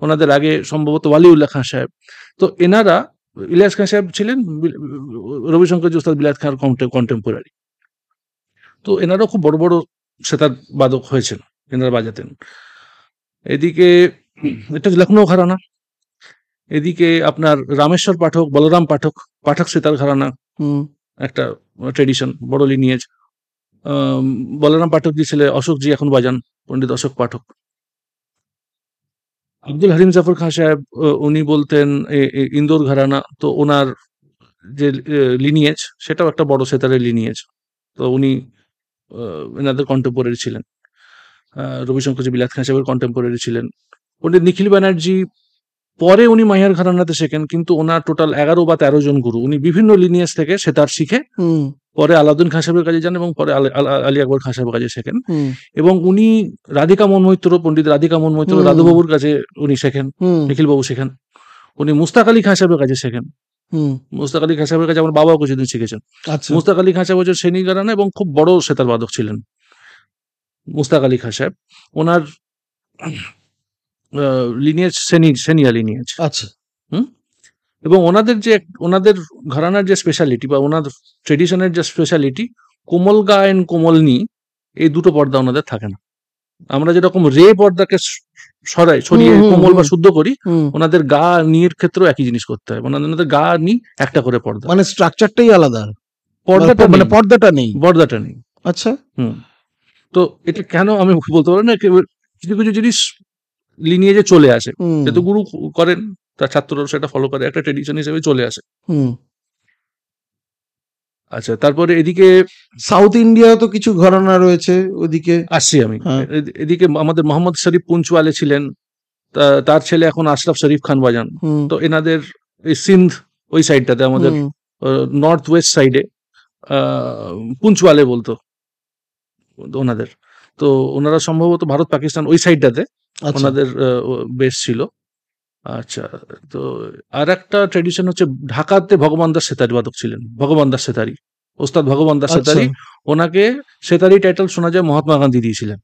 ওনাদের আগে সম্ভবত ওয়ালিউল্লাহ খাঁ সাহেব। তো এনারা, ইলিয়াস খাঁ সাহেব ছিলেন রবিশঙ্কর উস্তাদ বিলায়েত খাঁর কন্টেম্পোরারি। তো এনারাও খুব বড় বড় সেতার বাদক হয়েছেন, এনারা বাজাতেন। এদিকে এটা লখনৌ ঘরানা, এদিকে আপনার রামেশ্বর পাঠক, বলরাম পাঠক, পাঠক সেতার ঘরানা একটা ট্রেডিশন, বড় লিনিয়েজ। বলরাম পাঠক জি ছেলে অশোকজি এখন বাজান, পণ্ডিত অশোক পাঠক। আব্দুল হালিম জাফর খাঁ সাহেব, উনি বলতেন ইন্দোর ঘরানা, তো ওনার যে লিনিয়েজ সেটাও একটা বড় সেতারের লিনিয়েজ। তো উনি এনাদের কন্টেম্পোরারি ছিলেন। রবিশঙ্কর বিলায়েত খাঁ সাহেবের কন্টেম্পোরারি ছিলেন। পণ্ডিত নিখিল ব্যানার্জি পরে উনি মাহিয়ার ঘরানাতে শেখেন, কিন্তু ওনার টোটাল 11 বা 13 জন গুরু, উনি বিভিন্ন লিনিয়েজ থেকে সেতার শিখে পরে আলাউদ্দিন খাঁ সাহেবের কাছে যান এবং পরে আলী আকবর খাঁ সাহেবের কাছে শেখেন। এবং উনি রাধিকা মোহন মৈত্র, পণ্ডিত রাধিকা মোহন মৈত্র রাধুবাবুর কাছে উনি শেখেন, নিখিল বাবু শেখেন। উনি মুস্তাক আলী খাঁ সাহেবের কাছে শেখেন। মুস্তাক আলী খাঁ সাহেবের কাছে আমার বাবাও কিছুদিন শিখেছেন। মুস্তাক আলী খাঁ সাহেব হচ্ছে সেনি ঘরানা এবং খুব বড় সেতার বাদক ছিলেন মুস্তাক আলী খাঁ সাহেব। ওনার লিনিয়েজ সেনিয়া লিনিয়েজ। আচ্ছা। এবং ওনাদের ঘরানার যে স্পেশালিটি বা ওনার ট্রেডিশনের যে স্পেশালিটি, কোমল গা এন্ড কোমলনি, এই দুটো পর্দা ওনাদের থাকে না। আমরা যেরকম রে পর্দাকে সরিয়ে কোমল বা শুদ্ধ করি, ওনাদের গা নির ক্ষেত্রেও একই জিনিস করতে হয়। ওনাদের গা নি একটা করে পর্দা, মানে স্ট্রাকচারটাই আলাদা, পর্দাটা নেই। আচ্ছা। তো এটা কেন আমি বলতে পারবো না, কিছু কিছু জিনিস লিনিয়েজে চলে আসে, যেহেতু গুরু করেন তার ছাত্ররা সেটা ফলো করে, একটা ট্রেডিশন হিসেবে চলে আসে। আচ্ছা, তারপরে এদিকে সাউথ ইন্ডিয়া তো কিছু ঘরানা রয়েছে, ওদিকে আসছি আমি। এদিকে আমাদের মোহাম্মদ শরীফ পুঞ্চওয়ালে ছিলেন, তার ছেলে এখন আশরাফ শরীফ খান বাজান। তো এনাদের এই সিন্ধ ওই সাইডটাতে, আমাদের নর্থ ওয়েস্ট সাইডে পুঞ্চওয়ালে বলতো ওনাদের। তো ওনারা সম্ভবত ভারত পাকিস্তান ওই সাইডটাতে ওনাদের বেশ ছিল। আচ্ছা, তো আর একটা ট্রেডিশন হচ্ছে ঢাকাতে ভগবান দাস সেতারি বাদক ছিলেন, ভগবান দাস সেতারি, ওস্তাদ ভগবান দাস সেতারি। ওনাকে সেতারি টাইটেল শোনা যায় মহাত্মা গান্ধী দিয়েছিলেন।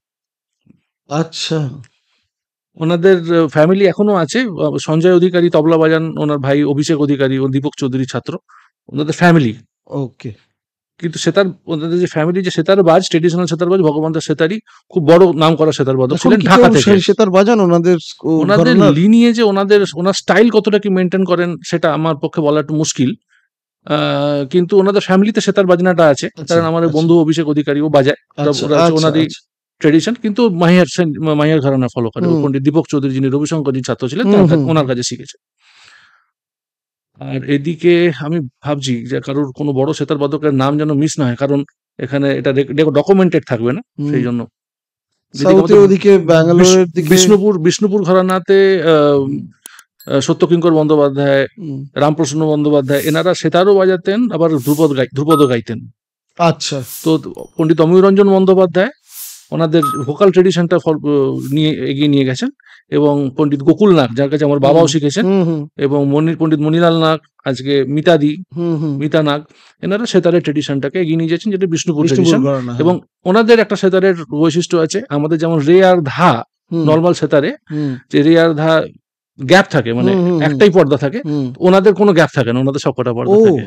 আচ্ছা। ওনাদের ফ্যামিলি এখনো আছে, সঞ্জয় অধিকারী তবলা বাজান, ওনার ভাই অভিষেক অধিকারী ও দীপক চৌধুরীর ছাত্র, ওনাদের ফ্যামিলি। ওকে। কিন্তু সেতার, ওনাদের যে ফ্যামিলি যে সেতার বাজ, ট্রেডিশনাল সেতার বাজ, ভগবান দাস সেতারি খুব বড় নাম করা সেতার বাদক ছিলেন ঢাকা থেকে। সেতার বাজান ওনাদের লিনিয়েজে ওনার স্টাইল কতটা কি মেনটেন করেন সেটা আমার পক্ষে বলা একটু মুশকিল, কিন্তু ওনাদের ফ্যামিলিতে সেতার বাজনাটা আছে, কারণ আমার বন্ধু অভিষেক অধিকারী ও বাজায়, ওনারই ট্রেডিশন, কিন্তু মাহিয়ার ঘরানা ফলো করে। পণ্ডিত দীপক চৌধুরী, যিনি রবিশঙ্করজির ছাত্র ছিলেন, ওনার কাছে শিখেছে। আর এদিকে আমি ভাবছি যে কারোর কোনো বড় সেতার বাদকের নাম যেন মিস না হয়, কারণ এখানে এটা ডকুমেন্টেড থাকবে না, সেই জন্য। বিষ্ণুপুর ঘরানাতে সত্যকিঙ্কর বন্দ্যোপাধ্যায়, রামপ্রসন্ন বন্দ্যোপাধ্যায়, এনারা সেতারও বাজাতেন, আবার ধ্রুপদও গাইতেন। আচ্ছা। তো পণ্ডিত অমিয়রঞ্জন বন্দ্যোপাধ্যায় ওনাদের ভোকাল ট্রেডিশনটা নিয়ে এগিয়ে নিয়ে গেছেন, এবং পণ্ডিত গোকুল নাগ, যার কাছে আমার বাবাও শিখেছেন, এবং পণ্ডিত মণিলাল নাগ, আজকে মিতা নাগ, এনারা সেতারের ট্রেডিশনটাকে এগিয়ে নিয়ে যাচ্ছেন, যেটা বিষ্ণুপুর ট্রেডিশন। এবং ওনাদের একটা সেতারের বৈশিষ্ট্য আছে, আমাদের যেমন রে আর ধা নর্মাল সেতারে যে রে আর ধা গ্যাপ থাকে, মানে একটাই পর্দা থাকে, ওনাদের কোনো গ্যাপ থাকে না, ওনাদের সবকটা পর্দা থাকে।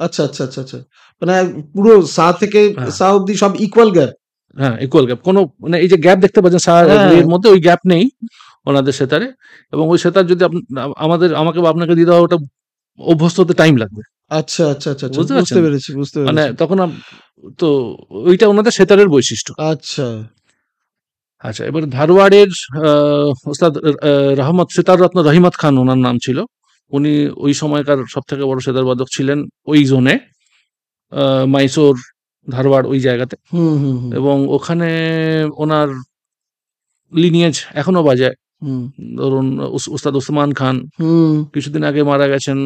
আচ্ছা আচ্ছা আচ্ছা আচ্ছা, মানে পুরো সা থেকে সা অবধি সব ইকুয়াল গ্যাপ। হ্যাঁ, ইকুয়াল গ্যাপ, কোনো মানে এই যে গ্যাপ দেখতে পাচ্ছেন সা এর মধ্যে, ওই গ্যাপ নেই ওনাদের সেতারে। এবং ওই সেতার যদি আমাকে বা আপনাকে দিয়ে দেওয়া, ওটা অভ্যস্ত হতে টাইম লাগবে। আচ্ছা আচ্ছা আচ্ছা, বুঝতে পেরেছি। মানে তখন তো ওইটা ওনাদের সেতারের বৈশিষ্ট্য। আচ্ছা আচ্ছা, এবার ধারওয়াড়ের ওস্তাদ সেতার রত্ন রহিমত খান ওনার নাম ছিল। উনি ওই সময়কার সব থেকে বড় সেতার বাদক ছিলেন ওই জোনে, মাইসোর, ধারওয়াড়, ওই জায়গাতে। এবং ওখানে ওনার লিনিয়েজ এখনো বাজায়। ধরুন উস্তাদ ওসমান খান কিছুদিন আগে মারা গেছেন,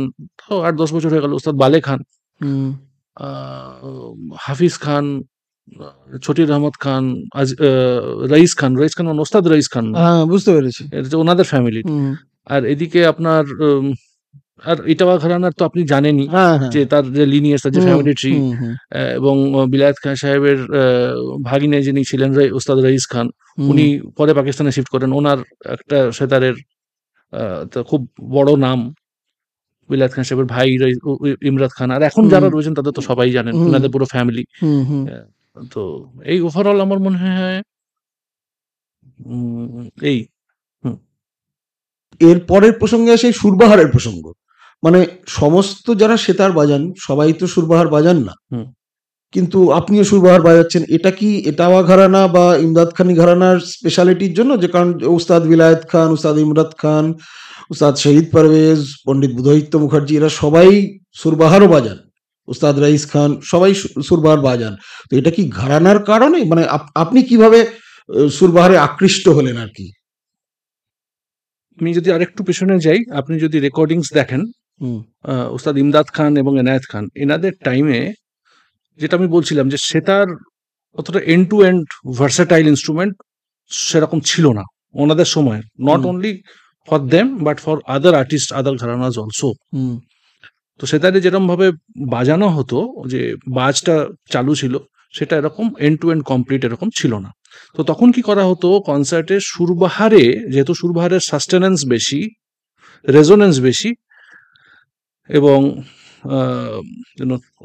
8-10 বছর হয়ে গেল। উস্তাদ বালে খান, হাফিজ খান, ছোটির রহমত খান, রইস খান মানে ওস্তাদ রইস খান, বুঝতে পেরেছি, ওনাদের ফ্যামিলি। আর এদিকে আপনার আর ইটাওয়া ঘরানার তো আপনি জানেনই যে তার যে লিনিয়েজ, তার যে ফ্যামিলি ট্রি। এবং বিলায়েত খান সাহেবের ভাগিনে যিনি ছিলেন ওস্তাদ রইস খান, উনি পরে পাকিস্তানে শিফট করেন। ওনার একটা সেতারের খুব বড় নাম, বিলায়েত খান সাহেবের ভাই ইমরাত খান। আর এখন যারা রয়েছেন তাদের তো সবাই জানেন, ওনাদের পুরো ফ্যামিলি। তো এই ওভারঅল আমার মনে হয় এই। এর পরের প্রসঙ্গে আসে সুরবাহারের প্রসঙ্গ। মানে সমস্ত যারা সেতার বাজান সবাই তো সুরবাহার বাজান না, কিন্তু আপনিও সুরবাহার বাজাচ্ছেন। এটা কি এটাওয়া ঘরানা বা ইমদাদ খানি ঘরানার স্পেশালিটির জন্য? যে কারণ উস্তাদ বিলায়েত খান, উস্তাদ ইমরাত খান, উস্তাদ শহীদ পারভেজ, পণ্ডিত বুধৈত্য মুখার্জি, এরা সবাই সুরবাহারও বাজান, উস্তাদ রাইস খান, সবাই সুরবাহার বাজান। তো এটা কি ঘরানার কারণে? মানে আপনি কিভাবে সুরবাহারে আকৃষ্ট হলেন আর কি? আমি যদি আরেকটু পেছনে যাই, আপনি যদি রেকর্ডিংস দেখেন, উস্তাদ ইমদাদ খান এবং এনায়েত খান, এনাদের টাইমে যেটা আমি বলছিলাম যে সেতার অতটা end to end versatile instrument সেরকম ছিল না ওনাদের সময়, not only for them but for other artist, other gharanas also. তো সেতারে যেরকম ভাবে বাজানো হতো, যে বাজটা চালু ছিল, সেটা এরকম এন্ড টু এন্ড কমপ্লিট এরকম ছিল না। তো তখন কি করা হতো, কনসার্টে সুরবাহারে, যেহেতু সুরবাহারের সাস্টেনেন্স বেশি, রেজোনেন্স বেশি, এবং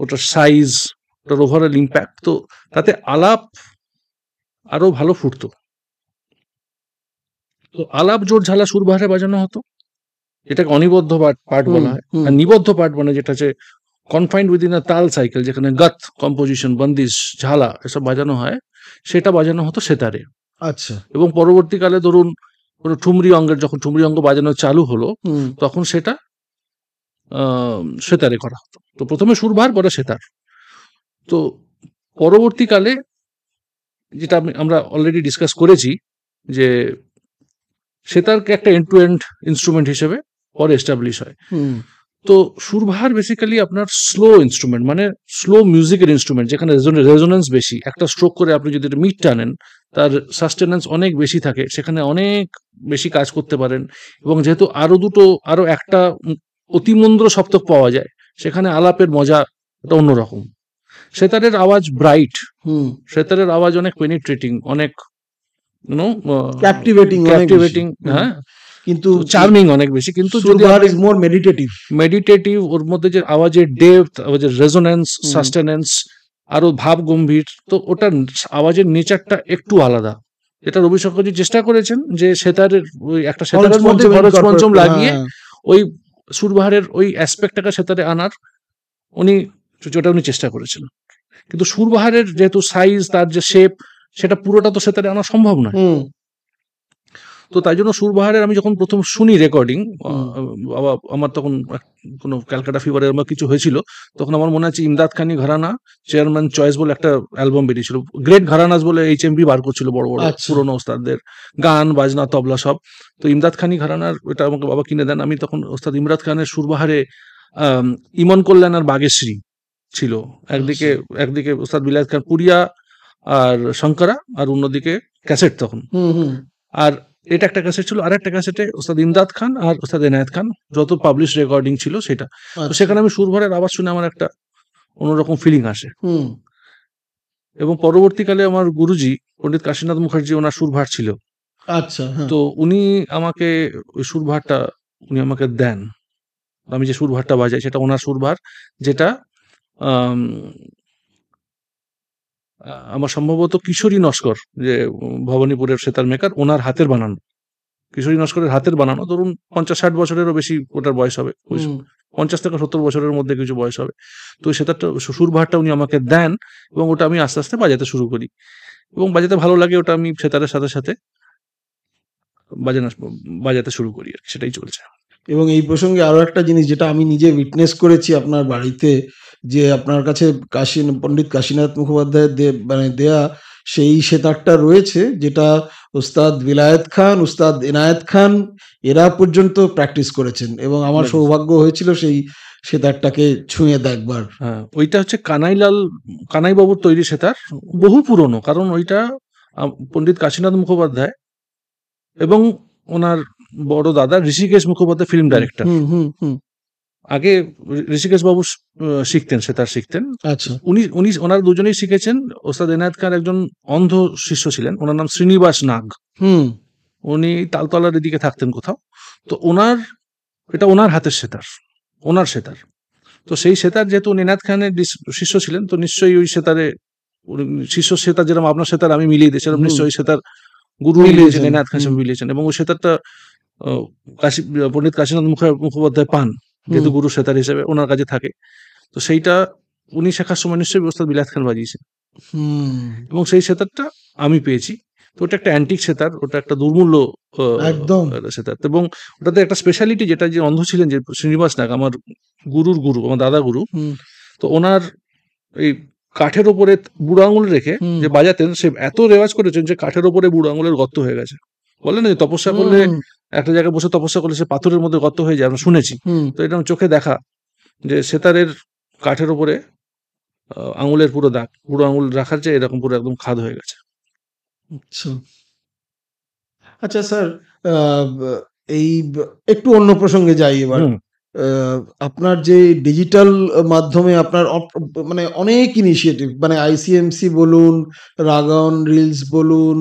ওটার সাইজ, ওটার ওভারঅল ইম্প্যাক্ট, তো তাতে আলাপ আরো ভালো ফুটতো। তো আলাপ জোর ঝালা সুরবাহারে বাজানো হতো, এটাকে অনিবদ্ধ পার্ট বলা হয়। আর নিবদ্ধ পার্ট মানে যেটা হচ্ছে কনফাইন্ড উইদিন আ তাল সাইকেল, যেখানে গাত, কম্পোজিশন, বন্দিশ, ঝালা এসব বাজানো হয়, সেটা বাজানো হতো সেতারে। আচ্ছা। এবং পরবর্তীকালে ধরুন ঠুমরি অঙ্গের, যখন ঠুমরি অঙ্গ বাজানো চালু হলো, তখন সেটা সেতারে করা হতো। তো প্রথমে সুরবাহার, পরে সেতার। তো পরবর্তীকালে যেটা আমরা অলরেডি ডিসকাস করেছি, যে সেতারকে একটা এন্ড টু এন্ড ইনস্ট্রুমেন্ট হিসেবে পরে এস্টাবলিশ হয়। তো সুরবাহার বেসিক্যালি আপনার স্লো ইনস্ট্রুমেন্ট, মানে স্লো মিউজিকের ইনস্ট্রুমেন্ট, যেখানে রেজোনেন্স বেশি। একটা স্ট্রোক করে আপনি যদি মিড টানেন, তার সাস্টেনেন্স অনেক বেশি থাকে, সেখানে অনেক বেশি কাজ করতে পারেন। এবং যেহেতু আরো একটা অতিমন্দ্র সপ্তক পাওয়া যায়, সেখানে আলাপের মজা এটা অন্যরকম। সেতারের আওয়াজ ব্রাইট, সেতারের আওয়াজ অনেক পেনিট্রেটিং, অনেক ক্যাপটিভেটিং, হ্যাঁ, কিন্তু চার্মিং অনেক বেশি। কিন্তু সুরবাহার ইজ মোর মেডিটেটিভ, ওর মধ্যে যে আওয়াজের ডেপথ, আওয়াজের রেজোনেন্স, সাস্টেনেন্স, আরো ভাব গম্ভীর, তো ওটার আওয়াজের নেচারটা একটু আলাদা। এটা রবিশঙ্করজি চেষ্টা করেছেন যে সেতারের ওই একটা সেতারের মধ্যে খরচ পঞ্চম লাগিয়ে ওই সুরবাহারের ওই অ্যাসপেক্টটাকে সেতারে আনার উনি চেষ্টা করেছেন। কিন্তু সুরবাহারের যেহেতু সাইজ, তার যে শেপ, সেটা পুরোটা তো সেতারে আনা সম্ভব নয়। হুম তো তাই জন্য সুরবাহারের আমি যখন প্রথম শুনি রেকর্ডিং, হুম বাবা আমার তখন কোনো ক্যালকাটা ফিভারের আমার কিছু হয়েছিল, তখন আমার মনে আছে ইমদাদ খানি ঘরানা চেয়ারম্যান চয়েস বলে একটা অ্যালবাম বেরিয়েছিল, গ্রেট ঘরানাস বলে এইচএমভি বার করছিল, বড় বড় আচ্ছা পুরোনো ওস্তাদদের গান বাজনা তবলা সব। তো ইমদাদ খানি ঘরানার ওটা আমাকে বাবা কিনে দেন। আমি তখন ওস্তাদ ইমরাদ খানের সুরবাহারে ইমন কল্যাণ আর বাগেশ্রী ছিল একদিকে, আচ্ছা একদিকে ওস্তাদ বিলায়ত খান পুরিয়া আর শঙ্করা, আর অন্যদিকে ক্যাসেট তখন। হুম হুম আর এটা একটা ক্যাসেট ছিল, আর একটা ক্যাসেটে ওস্তাদ ইমদাদ খান আর ওস্তাদ এনায়েত খান যত পাবলিশ রেকর্ডিং ছিল সেটা। তো আচ্ছা সেখানে আমি সুরভরের আওয়াজ শুনে আমার একটা অন্যরকম ফিলিং আসে। হুম এবং পরবর্তীকালে আমার গুরুজি পণ্ডিত কাশীনাথ মুখার্জি ওনার সুরভার ছিল, আচ্ছা হ্যাঁ তো উনি আমাকে ওই সুরভারটা উনি আমাকে দেন। আমি যে সুরভারটা বাজাই সেটা ওনার সুরভার, যেটা আম, আমার সম্ভবত কিশোরী নস্কর, যে ভবানীপুরের সেতার মেকার, ওনার হাতের বানানো, কিশোরী নস্করের হাতের বানানো, ধরুন 50-60 বছরেরও বেশি ওটার বয়স হবে, হুম 50 থেকে 70 বছরের মধ্যে কিছু বয়স হবে। তো সেটারটা সুরভারটা উনি আমাকে দেন এবং ওটা আমি আস্তে আস্তে বাজাতে শুরু করি এবং বাজাতে ভালো লাগে, ওটা আমি সেতারের সাথে সাথে বাজানো বাজাতে শুরু করি আর কি, সেটাই চলছে। এবং এই প্রসঙ্গে আরো একটা জিনিস যেটা আমি নিজে উইটনেস করেছি আপনার বাড়িতে, যে আপনার কাছে পণ্ডিত কাশীনাথ মুখোপাধ্যায়ের মানে দেয়া সেই সেতারটা রয়েছে, যেটা উস্তাদ বিলায়েত খান, উস্তাদ এনায়েত খান এরা পর্যন্ত প্র্যাকটিস করেছেন, এবং আমার সৌভাগ্য হয়েছিল সেই সেতারটাকে ছুঁয়ে দেখবার। হ্যাঁ, ওইটা হচ্ছে কানাই বাবুর তৈরি সেতার, বহু পুরনো, কারণ ওইটা পণ্ডিত কাশীনাথ মুখোপাধ্যায় এবং ওনার বড় দাদা ঋষিকেশ মুখোপাধ্যায় ফিল্ম ডাইরেক্টর, হুম হুম হুম আগে ঋষিকেশ বাবু শিখতেন, সেতার শিখতেন। আচ্ছা উনি উনি ওনারা দুজনেই শিখেছেন। ওস্তাদ এনায়েত খান একজন অন্ধ শিষ্য ছিলেন, ওনার নাম শ্রীনিবাস নাগ, হুম উনি তালতলার এদিকে থাকতেন কোথাও। তো এটা ওনার হাতের সেতার, ওনার সেতার। তো সেই সেতার যেহেতু উনি এনায়েত খানের শিষ্য ছিলেন, তো নিশ্চয়ই ওই সেতারে শিষ্য সেতার যেরকম আপনার সেতার আমি মিলিয়ে দিই, সেরকম হুম নিশ্চয়ই সেতার গুরু মিলিয়েছেন, মিলিয়েছেন এনায়েত খান হুম সাহেব মিলিয়েছেন, এবং ওই সেতারটা আহ, পণ্ডিত কাশীনাথ মুখোপাধ্যায় পান, হুম যেহেতু গুরু সেতার হিসেবে ওনার কাছে থাকে। তো সেইটা উনি শেখার সময় নিশ্চয়ই ওস্তাদ বিলায়েত খান বাজিয়েছেন হুম এবং সেই সেতারটা আমি পেয়েছি। তো ওটা একটা অ্যান্টিক সেতার, ওটা একটা দুর্মূল্য একদম একটা সেতার, এবং ওটাতে একটা স্পেশালিটি, যেটা যে অন্ধ ছিলেন যে শ্রীনিবাস নাগ, আমার গুরুর গুরু, আমার দাদা গুরু, হুম তো ওনার এই কাঠের ওপরে বুড়ো আঙুল রেখে হুম যে বাজাতেন, সে এত রেওয়াজ করেছেন যে কাঠের ওপরে বুড়ো আঙুলের গর্ত হয়ে গেছে। বলে না যে তপস্যা করলে, হুম একটা জায়গায় বসে তপস্যা করলে সে পাথরের মধ্যে গর্ত হয়ে যায়, আমরা শুনেছি। হুম তো এটা আমার চোখে দেখা, যে সেতারের কাঠের ওপরে আঙুলের পুরো দাগ, বুড়ো আঙুল রাখার যে এরকম পুরো একদম খাদ হয়ে গেছে। আচ্ছা আচ্ছা স্যার, আহ, এই একটু অন্য প্রসঙ্গে যাই এবার। হুম আপনার যে ডিজিটাল মাধ্যমে আপনার মানে অনেক ইনিশিয়েটিভ, মানে আইসিএমসি বলুন, রাগন রিলস বলুন,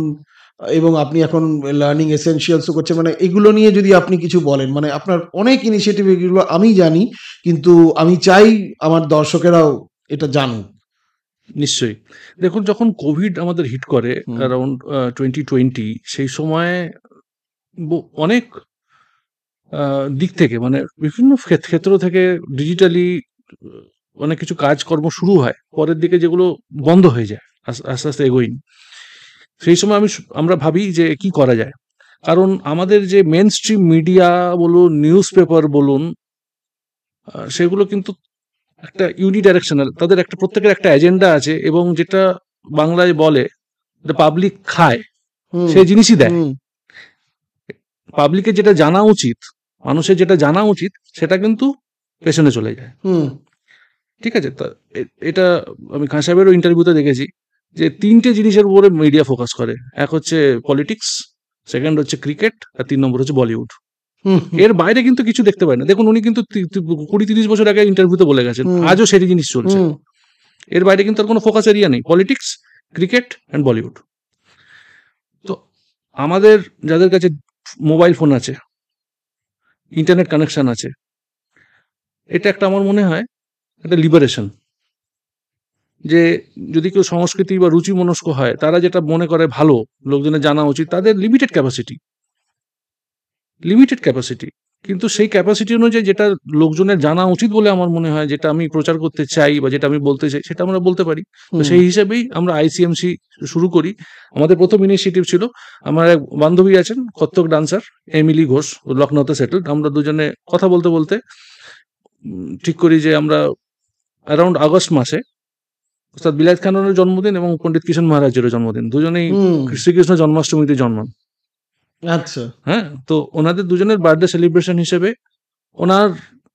এবং আপনি এখন লার্নিং এসেনশিয়ালসও করছেন, মানে এগুলো নিয়ে যদি আপনি কিছু বলেন, মানে আপনার অনেক ইনিশিয়েটিভ, এগুলো আমি জানি, কিন্তু আমি চাই আমার দর্শকেরাও এটা জানুক। নিশ্চয়ই। দেখুন, যখন কোভিড আমাদের হিট করে হুম অ্যারাউন্ড 2020, সেই সময় অনেক দিক থেকে, মানে বিভিন্ন ক্ষেত্র থেকে ডিজিটালি অনেক কিছু কাজকর্ম শুরু হয়, পরের দিকে যেগুলো বন্ধ হয়ে যায় আস্তে আস্তে এগোয়নি। সেই সময় আমরা ভাবি যে কি করা যায়, কারণ আমাদের যে মেন স্ট্রিম মিডিয়া বলুন, নিউজ পেপার বলুন, সেগুলো কিন্তু একটা ইউনিডাইরেকশনাল, তাদের একটা প্রত্যেকের একটা এজেন্ডা আছে, এবং যেটা বাংলায় বলে পাবলিক খায়, হুম সেই জিনিসই দেয়। হুম পাবলিকের যেটা জানা উচিত, মানুষের যেটা জানা উচিত, সেটা কিন্তু পেছনে চলে যায়। হুম ঠিক আছে, তা এটা আমি খান সাহেবেরও ইন্টারভিউতে দেখেছি যে 3টে জিনিসের উপরে মিডিয়া ফোকাস করে। এক হচ্ছে পলিটিক্স, সেকেন্ড হচ্ছে ক্রিকেট, আর 3 নম্বর হচ্ছে বলিউড। হুম এর বাইরে কিন্তু কিছু দেখতে পায় না। দেখুন, উনি কিন্তু 20-30 বছর আগে ইন্টারভিউতে বলে গেছেন, হুম আজও সেই জিনিস চলছে। হুম এর বাইরে কিন্তু আর কোনো ফোকাস এরিয়া নেই, পলিটিক্স, ক্রিকেট অ্যান্ড বলিউড। তো আমাদের যাদের কাছে মোবাইল ফোন আছে, ইন্টারনেট কানেকশন আছে, এটা একটা আমার মনে হয় একটা লিবারেশন, যে যদি কেউ সংস্কৃতি বা রুচি মনস্ক হয়, তারা যেটা মনে করে ভালো লোকজনের জানা উচিত, তাদের লিমিটেড ক্যাপাসিটি, কিন্তু সেই ক্যাপাসিটি অনুযায়ী যেটা লোকজনের জানা উচিত বলে আমার মনে হয়, যেটা আমি প্রচার করতে চাই বা যেটা আমি বলতে চাই, সেটা আমরা বলতে পারি। তো সেই হিসেবেই আমরা ICMC শুরু করি। আমাদের প্রথম ইনিশিয়েটিভ ছিল, আমার এক বান্ধবী আছেন কত্থক ডান্সার এমিলি ঘোষ, লখনৌতে সেটেলড। আমরা দুজনে কথা বলতে বলতে ঠিক করি যে আমরা অ্যারাউন্ড আগস্ট মাসে ওস্তাদ বিলায়েত খানের জন্মদিন এবং পণ্ডিত কিশোর মহারাজেরও জন্মদিন, দুজনেই শ্রীকৃষ্ণ জন্মাষ্টমীতে জন্মান। আচ্ছা, হ্যাঁ, তো ওনাদের দুজনের বার্থডে সেলিব্রেশন হিসেবে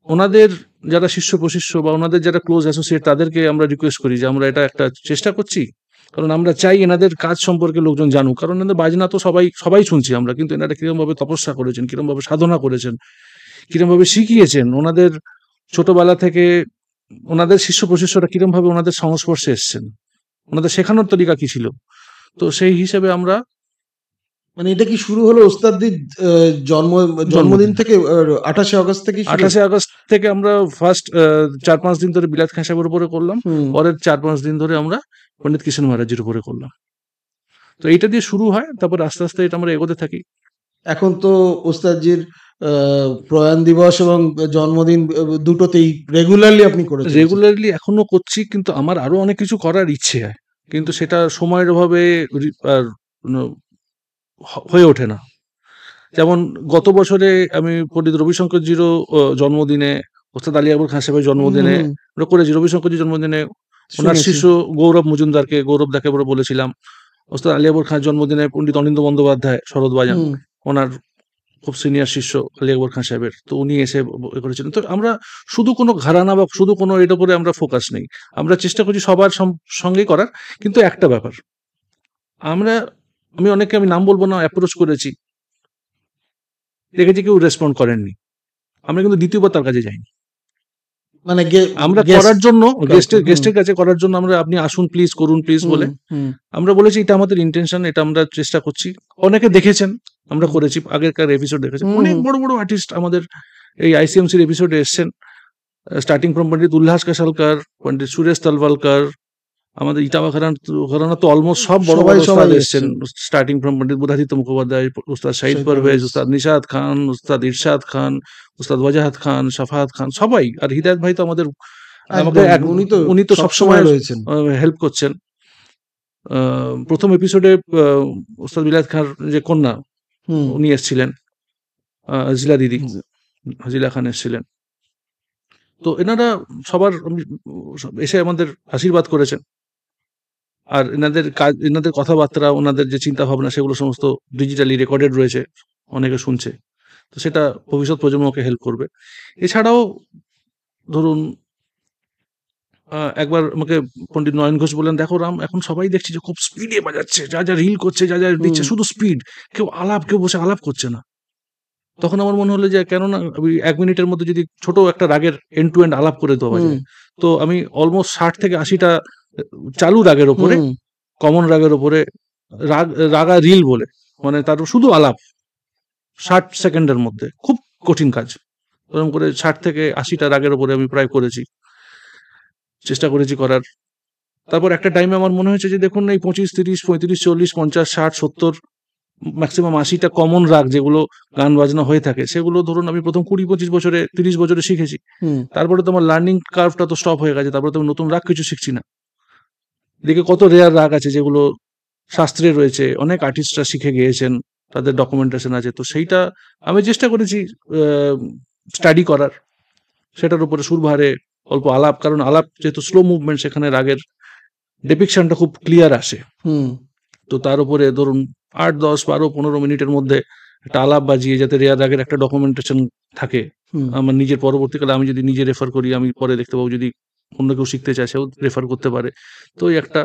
ওনাদের যারা শিষ্য প্রশিষ্য বা ওনাদের যারা ক্লোজ অ্যাসোসিয়েট, তাদেরকে আমরা রিকোয়েস্ট করি যে আমরা এটা একটা চেষ্টা করছি, কারণ আমরা চাই এনাদের কাজ সম্পর্কে লোকজন জানুক। কারণ এনাদের বাজনা তো সবাই শুনছি আমরা, কিন্তু এনারা কিরকম ভাবে তপস্যা করেছেন, কিরকম ভাবে সাধনা করেছেন, কিরকম ভাবে শিখিয়েছেন, ওনাদের ছোটবেলা থেকে ওনাদের শিষ্য প্রশিষ্যরা কিরকম ভাবে ওনাদের সংস্পর্শে এসছেন, ওনাদের শেখানোর তরিকা কি ছিল। তো সেই হিসেবে আমরা মানে এটা কি শুরু হলো ওস্তাদের জন্মদিন থেকে? 28 আগস্ট থেকে 28 আগস্ট থেকে আমরা ফার্স্ট 4-5 দিন ধরে বিলাত খান সাহেবের উপরে করলাম, পরের 4-5 দিন ধরে আমরা পণ্ডিত কিশোর মহারাজের উপরে করলাম। তো এইটা দিয়ে শুরু হয়, তারপর আস্তে আস্তে এটা আমরা এগোতে থাকি। এখন তো ওস্তাদজির প্রয়াণ দিবস এবং জন্মদিন দুটোতেই রেগুলারলি আপনি করেছেন? রেগুলারলি এখনো করছি, কিন্তু আমার আরো অনেক কিছু করার ইচ্ছে হয়, কিন্তু সেটা সময়ের অভাবে হয়ে ওঠে না। যেমন গত বছরে আমি পণ্ডিত রবিশঙ্করজিরও জন্মদিনে, ওস্তাদ আলী আকবর খান সাহেবের জন্মদিনে আমরা করেছি। রবিশঙ্করজির জন্মদিনে ওনার শিষ্য গৌরব মজুমদারকে, গৌরব দাকে বলেছিলাম। ওস্তাদ আলী আকবর খান জন্মদিনে পণ্ডিত অনিন্দ বন্দ্যোপাধ্যায় শরৎ বাজান, ওনার খুব সিনিয়র শিষ্য আলী আকবর খান সাহেবের, তো উনি এসে করেছিলেন। তো আমরা শুধু কোনো ঘরানা বা শুধু কোনো এর উপরে আমরা ফোকাস নেই, আমরা চেষ্টা করছি সবার সঙ্গেই করার। কিন্তু একটা ব্যাপার, আমি অনেককে, আমি নাম বলবো না, অ্যাপ্রোচ করেছি, দেখেছি কেউ রেসপন্ড করেননি, আমরা কিন্তু দ্বিতীয়বার তার কাছে যাইনি। মানে আমরা করার জন্য গেস্টের কাছে করার জন্য আমরা, আপনি আসুন প্লিজ, করুন প্লিজ বলে আমরা বলেছি এটা আমাদের ইন্টেনশন, এটা আমরা চেষ্টা করছি। অনেকে দেখেছেন, আমরা করেছি, আগেরকার এপিসোড দেখেছেন, অনেক বড় বড় আর্টিস্ট আমাদের এই ICMCর এপিসোডে এসছেন, স্টার্টিং ফ্রম পণ্ডিত উল্লাস কাশালকার, পণ্ডিত সুরেশ তালওয়ালকার, আমাদের ইটাবা ঘরানা তো অলমোস্ট সব বড় বড় উস্তাদ এসছেন, স্টার্টিং ফ্রম পণ্ডিত বুধাদিত্য মুখোপাধ্যায়, উস্তাদ শাহিদ পারভেজ, উস্তাদ নিশাদ খান, উস্তাদ ইরশাদ খান, উস্তাদ ওয়াজাহাত খান, শাফাত খান, সবাই। আর হিদায়ত ভাই তো আমাদের, উনি তো সবসময় রয়েছেন, হেল্প করছেন। প্রথম এপিসোডে উস্তাদ বিলায়েত খান যে কন্যা, উনি এসেছিলেন, হাজিলা দিদি, হাজিলা খান এসেছিলেন। তো এনারা সবার এসে আমাদের আশীর্বাদ করেছেন। আর এনাদের কাজ, এনাদের কথাবার্তা, ওনাদের যে চিন্তা ভাবনা, সেগুলো সমস্ত ডিজিটালি রেকর্ডেড রয়েছে, অনেকে শুনছে। তো সেটা ভবিষ্যৎ প্রজন্মকে হেল্প করবে। এছাড়াও ধরুন, একবার আমাকে পণ্ডিত নয়ন ঘোষ বললেন, দেখো রাম, এখন সবাই দেখছি যে খুব স্পিডে বাজাচ্ছে, যা যা রিল করছে, যা যা দিচ্ছে, শুধু স্পিড, কেউ বসে আলাপ করছে না। তখন আমার মনে হলো যে কেননা 1 মিনিটের মধ্যে যদি ছোট একটা রাগের এন্ড টু এন্ড আলাপ করে দেওয়া যায়, তো আমি অলমোস্ট 60 থেকে 80টা চালু রাগের ওপরে, কমন রাগের ওপরে রাগা রিল বলে, মানে তার শুধু আলাপ 60 সেকেন্ডের মধ্যে, খুব কঠিন কাজ। এরকম করে 60 থেকে 80টা রাগের ওপরে আমি প্রায় করেছি, চেষ্টা করেছি করার। তারপর একটা টাইমে আমার মনে হয়েছে যে দেখুন, এই 25, 30, 35, 40, 50, 60, 70, ম্যাক্সিমাম 80টা কমন রাগ যেগুলো গান বাজনা হয়ে থাকে, সেগুলো ধরুন আমি প্রথম 20-25 বছরে, 30 বছরে শিখেছি। তারপরে তো আমার লার্নিং কার্ভটা তো স্টপ হয়ে গেছে, তারপরে তো নতুন রাগ কিছু শিখছি না। দেখে কত রেয়ার রাগ আছে যেগুলো শাস্ত্রে রয়েছে, অনেক আর্টিস্টরা শিখে গিয়েছেন, তাদের ডকুমেন্টেশন আছে। তো সেইটা আমি চেষ্টা করেছি স্টাডি করার, সেটার উপরে সুরভারে অল্প আলাপ, কারণ আলাপ যেহেতু স্লো মুভমেন্ট, সেখানে রাগের ডেপিকশনটা খুব ক্লিয়ার আসে। তো তার উপরে ধরুন 8, 10, 12, 15 মিনিটের মধ্যে একটা আলাপ বাজিয়ে, যাতে রেয়ার রাগের একটা ডকুমেন্টেশন থাকে। আমার নিজের পরবর্তীকালে আমি যদি নিজে রেফার করি, আমি পরে দেখতে পাবো, যদি অন্য কেউ শিখতে চায় সেও রেফার করতে পারে। তো এই একটা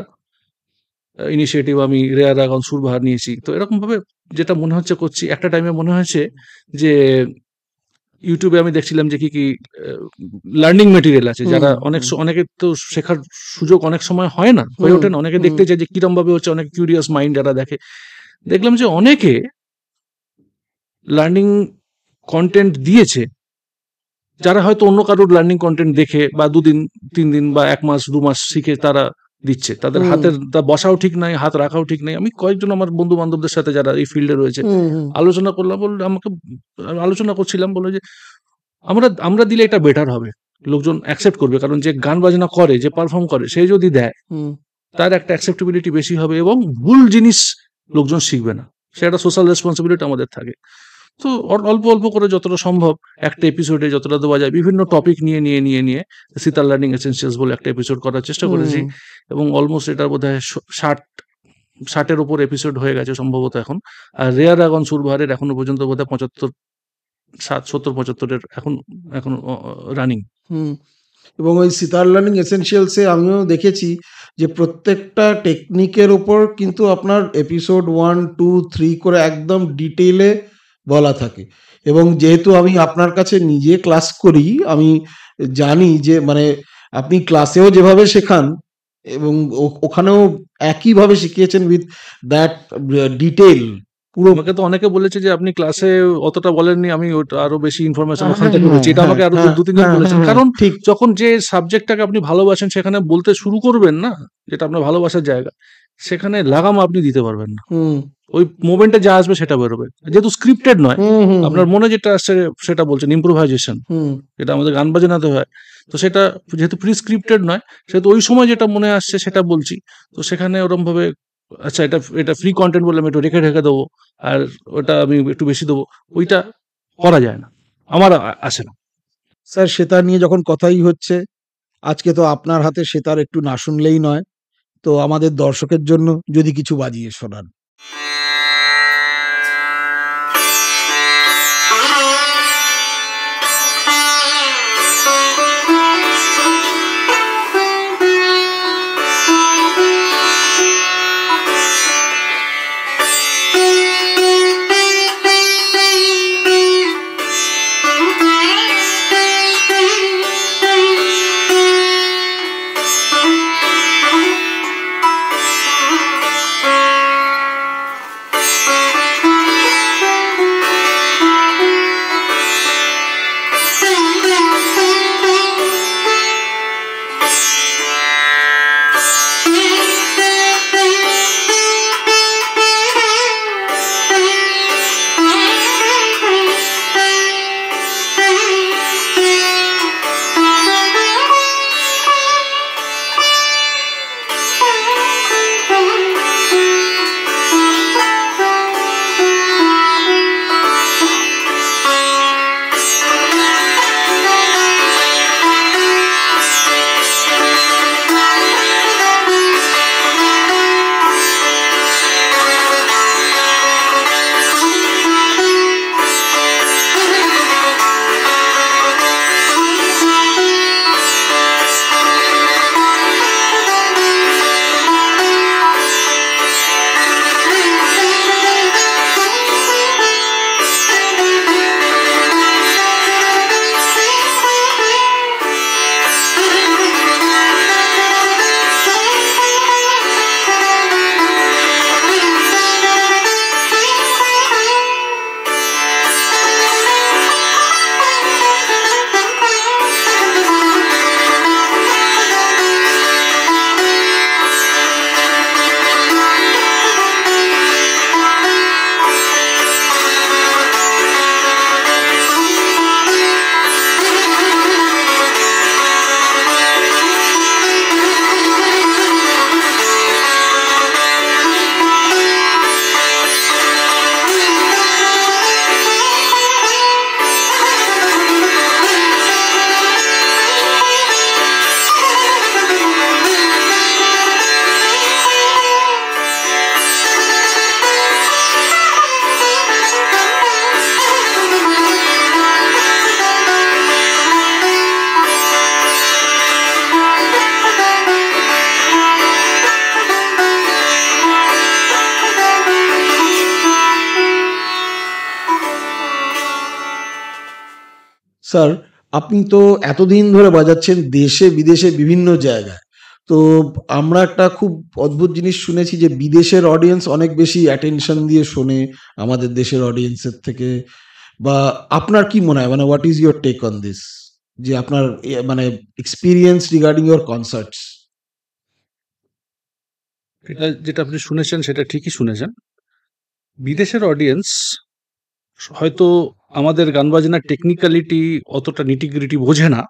ইনিশিয়েটিভ আমি রেয়ার রাগ অন সুরবাহার নিয়েছি। তো এরকম ভাবে যেটা মনে হচ্ছে করছি। একটা টাইমে মনে হয়েছে যে ইউটিউবে আমি দেখছিলাম যে কি লার্নিং মেটেরিয়াল আছে, যারা অনেকে তো শেখার সুযোগ অনেক সময় হয় না, হয়ে ওঠে না, অনেকে দেখতে চায় যে কিরম ভাবে হচ্ছে, অনেক কিউরিয়াস মাইন্ড যারা দেখে। দেখলাম যে অনেকে লার্নিং কন্টেন্ট দিয়েছে, যারা হয়তো অন্য কারোর লার্নিং কন্টেন্ট দেখে বা 2 দিন 3 দিন বা 1 মাস 2 মাস শিখে তারা দিচ্ছে, তাদের হাতের বসাও ঠিক নাই, হাত রাখাও ঠিক নাই। আমি কয়েকজন আমার বন্ধু বান্ধবদের সাথে যারা এই ফিল্ডে রয়েছে আলোচনা করলাম, বললে আমাকে আলোচনা করছিলাম, বলে যে আমরা দিলে এটা বেটার হবে, লোকজন অ্যাকসেপ্ট করবে, কারণ যে গান বাজনা করে, যে পারফর্ম করে, সে যদি দেয় তার একটা অ্যাকসেপ্টেবিলিটি বেশি হবে এবং ভুল জিনিস লোকজন শিখবে না। সে একটা সোশ্যাল রেসপন্সিবিলিটি আমাদের থাকে। তো অল্প অল্প করে যতটা সম্ভব একটা এপিসোডে যতটা দেওয়া যায় বিভিন্ন টপিক নিয়ে সিতার লার্নিং এসেনশিয়ালস বলে একটা এপিসোড করার চেষ্টা করেছি, এবং অলমোস্ট এটার বোধহয় 60-এর উপর এপিসোড হয়ে গেছে সম্ভবত এখন। আর রেয়ার ড্রাগন সুরবাহারের এখনো পর্যন্ত বোধহয় 70-75 এখন রানিং। এবং ওই সিতার লার্নিং এসেনশিয়ালসে আমিও দেখেছি যে প্রত্যেকটা টেকনিকের ওপর কিন্তু আপনার এপিসোড 1, 2, 3 করে একদম ডিটেইলে বলা থাকে। এবং যেহেতু আমি আপনার কাছে নিজে ক্লাস করি, আমি জানি যে মানে আপনি ক্লাসেও যেভাবে শেখান এবং ওখানেও একইভাবে শিখিয়েছেন উইথ দ্যাট ডিটেইল। পুরো আমাকে তো অনেকে বলেছে যে আপনি ক্লাসে অতটা বলেননি, আমি আরো বেশি ইনফরমেশন ওখান থেকে পেয়েছি। এটা আমাকে আরো 2-3 জন বলেছেন। কারণ ঠিক যখন যে সাবজেক্টটাকে আপনি ভালোবাসেন সেখানে বলতে শুরু করবেন না, যেটা আপনার ভালোবাসার জায়গা, সেখানে লাগাম আপনি দিতে পারবেন না। ওই মোমেন্টে যা আসবে সেটা বেরোবে, যেহেতু স্ক্রিপ্টেড নয়। আপনার মনে যেটা আসছে সেটা বলছেন, ইম্প্রোভাইজেশন, যেটা আমাদের গান বাজনাতে হয়। তো সেটা যেহেতু প্রিস্ক্রিপ্টেড নয়, সেহেতু ওই সময় যেটা মনে আসছে সেটা বলছি। তো সেখানে ওরম ভাবে আচ্ছা এটা ফ্রি কন্টেন্ট বলে আমি একটু রেখে দেবো, আর ওটা আমি একটু বেশি দেবো, ওইটা করা যায় না, আমার আসে না। স্যার, সেতার নিয়ে যখন কথাই হচ্ছে, আজকে তো আপনার হাতে সেতার একটু না শুনলেই নয়। তো আমাদের দর্শকের জন্য যদি কিছু বাজিয়ে শোনান। স্যার, আপনি তো এতদিন ধরে বাজাচ্ছেন দেশে বিদেশে বিভিন্ন জায়গায়। তো আমরা একটা খুব অদ্ভুত জিনিস শুনেছি যে বিদেশের অডিয়েন্স অনেক বেশি অ্যাটেনশন দিয়ে শোনে আমাদের দেশের অডিয়েন্সের থেকে। বা আপনার কি মনে হয়, মানে what is your take on this, যে আপনার মানে এক্সপিরিয়েন্স রিগার্ডিং ইউর কনসার্টস? এটা যেটা আপনি শুনেছেন সেটা ঠিকই শুনেছেন। বিদেশের অডিয়েন্স হয়তো আমাদের গান বাজনার টেকনিক্যালিটি অতটা নিটিগ্রিটি বোঝে না,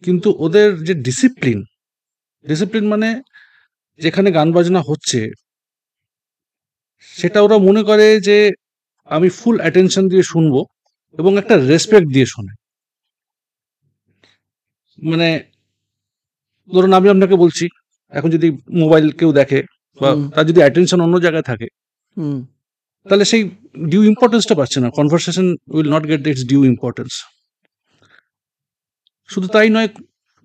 কিন্তু ওদের যে ডিসিপ্লিন, ডিসিপ্লিন মানে যেখানে গান বাজনা হচ্ছে সেটা ওরা মনে করে যে আমি ফুল অ্যাটেনশন দিয়ে শুনবো এবং একটা রেসপেক্ট দিয়ে শোনে। মানে ধরুন আমি আপনাকে বলছি, এখন যদি মোবাইল কেউ দেখে বা তার যদি অ্যাটেনশন অন্য জায়গায় থাকে, তাহলে সেই ডিউ ইম্পর্টেন্সটা পাচ্ছে না, conversation will not get its due importance. শুধু তাই নয়,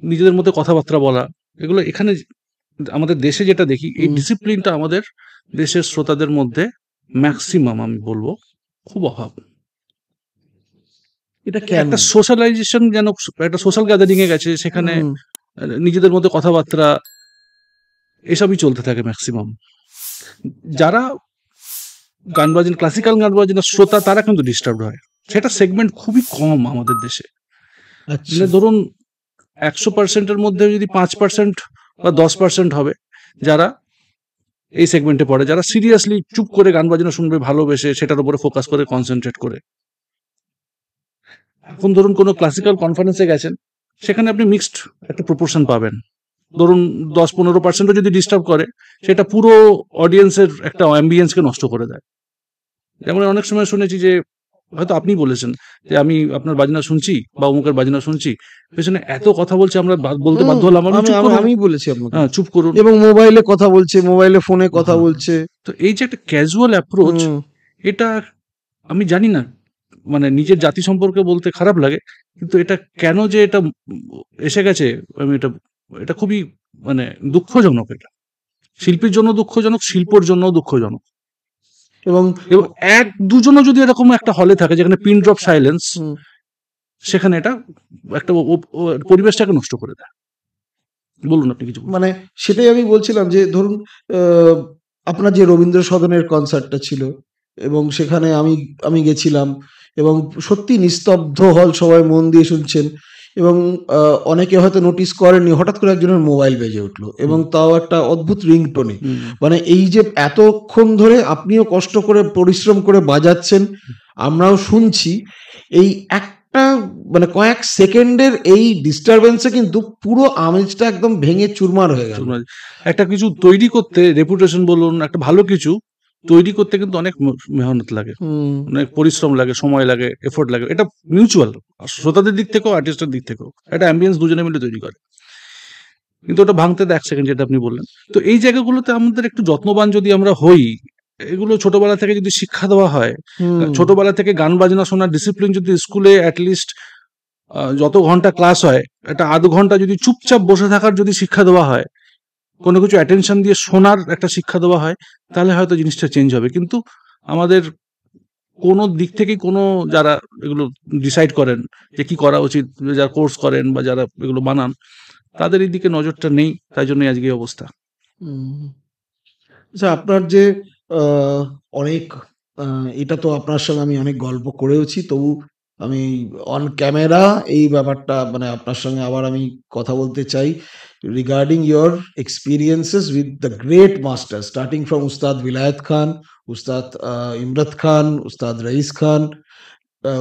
নিজেদের মধ্যে কথাবার্তা বলা, এগুলো এখানে আমাদের দেশে যেটা দেখি, এই ডিসিপ্লিনটা আমাদের দেশের শ্রোতাদের মধ্যে ম্যাক্সিমাম আমি বলবো খুব অভাব। এটা একটা সোশ্যালাইজেশন যেন একটা সোশ্যাল গ্যাদারিং এ গেছে, সেখানে নিজেদের মধ্যে কথাবার্তা এসবই চলতে থাকে ম্যাক্সিমাম। যারা গান বাজনা, ক্লাসিক্যাল গান বাজনা শ্রোতা, তারা কিন্তু ডিস্টার্ব হয়, সেটা সেগমেন্ট খুবই কম আমাদের দেশে। মানে ধরুন 100%-এর মধ্যে যদি 5% বা 10% হবে যারা এই সেগমেন্টে পড়ে, যারা সিরিয়াসলি চুপ করে গান বাজনা শুনবে, ভালোবেসে সেটার উপরে ফোকাস করে, কনসেন্ট্রেট করে। এখন ধরুন কোনো ক্লাসিক্যাল কনফারেন্সে গেছেন, সেখানে আপনি মিক্সড একটা প্রপোর্শন পাবেন। ধরুন 10-15%ও যদি ডিস্টার্ব করে, সেটা পুরো অডিয়েন্সের একটা অ্যাম্বিয়েন্সকে নষ্ট করে দেয়। যেমন অনেক সময় শুনেছি যে, হয়তো আপনি বলেছেন যে আমি আপনার বাজনা শুনছি বা অমুকের বাজনা শুনছি, পেছনে এত কথা বলছে, আমরা বলতে বাধ্য হলাম আমি বলেছি আপনাকে চুপ করুন, এবং মোবাইলে কথা বলছে, মোবাইলে ফোনে কথা বলছে। তো এই যে একটা ক্যাজুয়াল অ্যাপ্রোচ, এটা আমি জানি না, মানে নিজের জাতি সম্পর্কে বলতে খারাপ লাগে, কিন্তু এটা কেন যে এটা এসে গেছে, আমি এটা খুবই মানে দুঃখজনক। এটা শিল্পীর জন্য দুঃখজনক, শিল্পর জন্য দুঃখজনক। এবং এক দুজনও যদি এরকম একটা হলে থাকে যেখানে পিন ড্রপ সাইলেন্স, সেখানে এটা একটা পরিবেশটাকে নষ্ট করে দেয়। বলুন আপনি কিছু। মানে সেটাই আমি বলছিলাম যে ধরুন আপনার যে রবীন্দ্র সদনের কনসার্টটা ছিল, এবং সেখানে আমি গেছিলাম, এবং সত্যি নিস্তব্ধ হল, সবাই মন দিয়ে শুনছেন, এবং অনেকে হয়তো নোটিস করেননি, হঠাৎ করে একজনের মোবাইল বেজে উঠলো, এবং তাও একটা অদ্ভুত রিংটোনে। মানে এই যে এতক্ষণ ধরে আপনিও কষ্ট করে পরিশ্রম করে বাজাচ্ছেন, আমরাও শুনছি, এই একটা মানে কয়েক সেকেন্ডের এই ডিস্টারবেন্সে কিন্তু পুরো আমেজটা একদম ভেঙে চুরমার হয়ে গেল। একটা কিছু তৈরি করতে, রেপুটেশন বলুন, একটা ভালো কিছু তৈরি করতে কিন্তু অনেক মেহনত লাগে, অনেক পরিশ্রম লাগে, সময় লাগে, এফোর্ট লাগে। এটা মিউচুয়াল, শ্রোতাদের দিক থেকেও আর্টিস্টের দিক থেকেও। একটা অ্যাম্বিয়েন্স দুজনে মিলে তৈরি করে, কিন্তু ওটা ভাঙতে দেয় 1 সেকেন্ড, যেটা আপনি বললেন। তো এই জায়গাগুলোতে আমাদের একটু যত্নবান যদি আমরা হই, এগুলো ছোটবেলা থেকে যদি শিক্ষা দেওয়া হয়, ছোটবেলা থেকে গান বাজনা শোনার ডিসিপ্লিন যদি স্কুলে অ্যাটলিস্ট যত ঘন্টা ক্লাস হয়, একটা আধ ঘন্টা যদি চুপচাপ বসে থাকার যদি শিক্ষা দেওয়া হয়, কোনো কিছু অ্যাটেনশন দিয়ে শোনার একটা শিক্ষা দেওয়া হয়, তাহলে হয়তো জিনিসটা চেঞ্জ হবে। কিন্তু আমাদের কোনো দিক থেকেই কোনো যারা এগুলো ডিসাইড করেন যে কি করা উচিত, যারা কোর্স করেন বা যারা এগুলো বানান, তাদের এই দিকে নজরটা নেই, তাই জন্য আজকে এই অবস্থা। আচ্ছা, আপনার যে অনেক এটা তো আপনার সঙ্গে আমি অনেক গল্প করেওছি, তবু আমি অন ক্যামেরা এই ব্যাপারটা মানে আপনার সঙ্গে আবার আমি কথা বলতে চাই regarding your experiences with the great master, starting from উস্তাদ বিলায়েত খান, উস্তাদ ইমরাত খান, উস্তাদ রইস খান,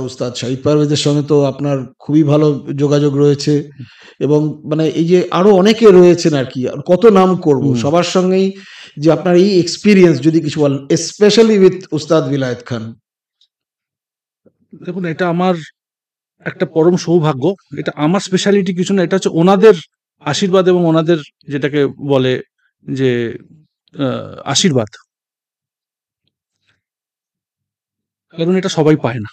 উস্তাদ শহীদ পারভেজের সঙ্গে তো আপনার খুবই ভালো যোগাযোগ রয়েছে, এবং মানে এই যে আরো অনেকে রয়েছেন আর কি, কত নাম করব, সবার সঙ্গেই যে আপনার এই এক্সপিরিয়েন্স যদি কিছু বলেন, স্পেশালি উইথ উস্তাদ বিলায়েত খান। দেখুন, এটা আমার একটা পরম সৌভাগ্য। এটা আমার স্পেশালিটি কিছু না, এটা হচ্ছে ওনাদের আশীর্বাদ এবং ওনাদের যেটাকে বলে যে আশীর্বাদ। কারণ এটা সবাই পায় না,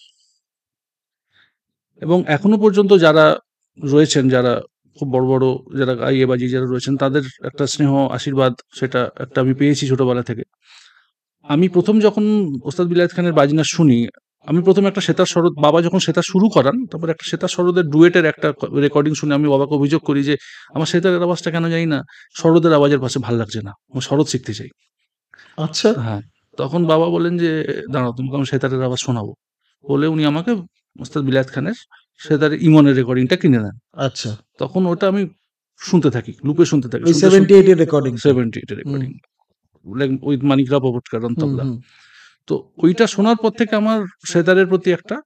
এবং এখনো পর্যন্ত যারা রয়েছেন, যারা খুব বড় বড় যারা গাইয়েবাজি যারা রয়েছেন, তাদের একটা স্নেহ আশীর্বাদ, সেটা একটা আমি পেয়েছি ছোটবেলা থেকে। আমি প্রথম যখন ওস্তাদ বিলায়েত খানের বাজনা শুনি, আমি প্রথমে একটা সেতার সরোদ, বাবা যখন সেতার শুরু করান, তারপর একটা সেতার সরোদের ডুয়েটের একটা রেকর্ডিং শুনে আমি বাবাকে অভিযোগ করি যে আমার সেতারের আওয়াজটা কেন জানি না সরোদের আওয়াজের পাশে ভাল লাগছে না, আমি সরোদ শিখতে চাই। আচ্ছা, হ্যাঁ, তখন বাবা বলেন যে দাঁড়াও, তোমাকে আমি সেতারের আওয়াজ শোনাবো, বলে উনি আমাকে ওস্তাদ বিলায়েত খানের সেতারের ইমনের রেকর্ডিংটা কিনে দেন। আচ্ছা, তখন ওটা আমি শুনতে থাকি, লুপে শুনতে থাকি, 78 এর রেকর্ডিং। 78 রেকর্ডিং। উইথ মানিকরা পোপটকারন হুম, তবলা। হুম। তো ওইটা শোনার পর থেকে আমার সেতারের প্রতি একটা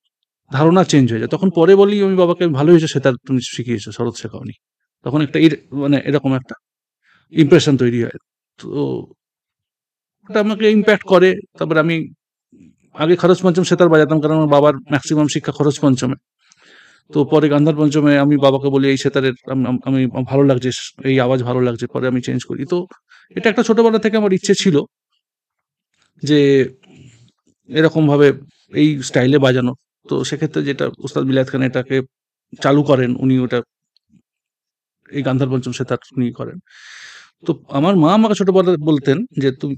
ধারণা চেঞ্জ হয়ে যায়। তখন পরে বলি আমি বাবাকে, ভালো হয়েছে সেতার তুমি শিখিয়েছো, শরৎ শেখাওনি। তখন একটা মানে এরকম একটা ইমপ্রেশন তৈরি হয়। তো ওটা আমাকে ইম্প্যাক্ট করে। তারপরে আমি আগে খরচ পঞ্চম সেতার বাজাতাম, কারণ আমার বাবার ম্যাক্সিমাম শিক্ষা খরচ পঞ্চমে। তো পরে গান্ধার পঞ্চমে আমি বাবাকে বলি এই সেতারের আমি ভালো লাগছে, এই আওয়াজ ভালো লাগছে, পরে আমি চেঞ্জ করি। তো এটা একটা ছোটবেলা থেকে আমার ইচ্ছে ছিল যে এরকম ভাবে এই স্টাইলে বাজানো। তো সেক্ষেত্রে যেটা উস্তাদ বিলায়েত খান এটাকে চালু করেন, উনি ওটা এই গান্ধার পঞ্চম সেতার উনি করেন। তো আমার মা আমাকে ছোটবেলায় বলতেন যে তুই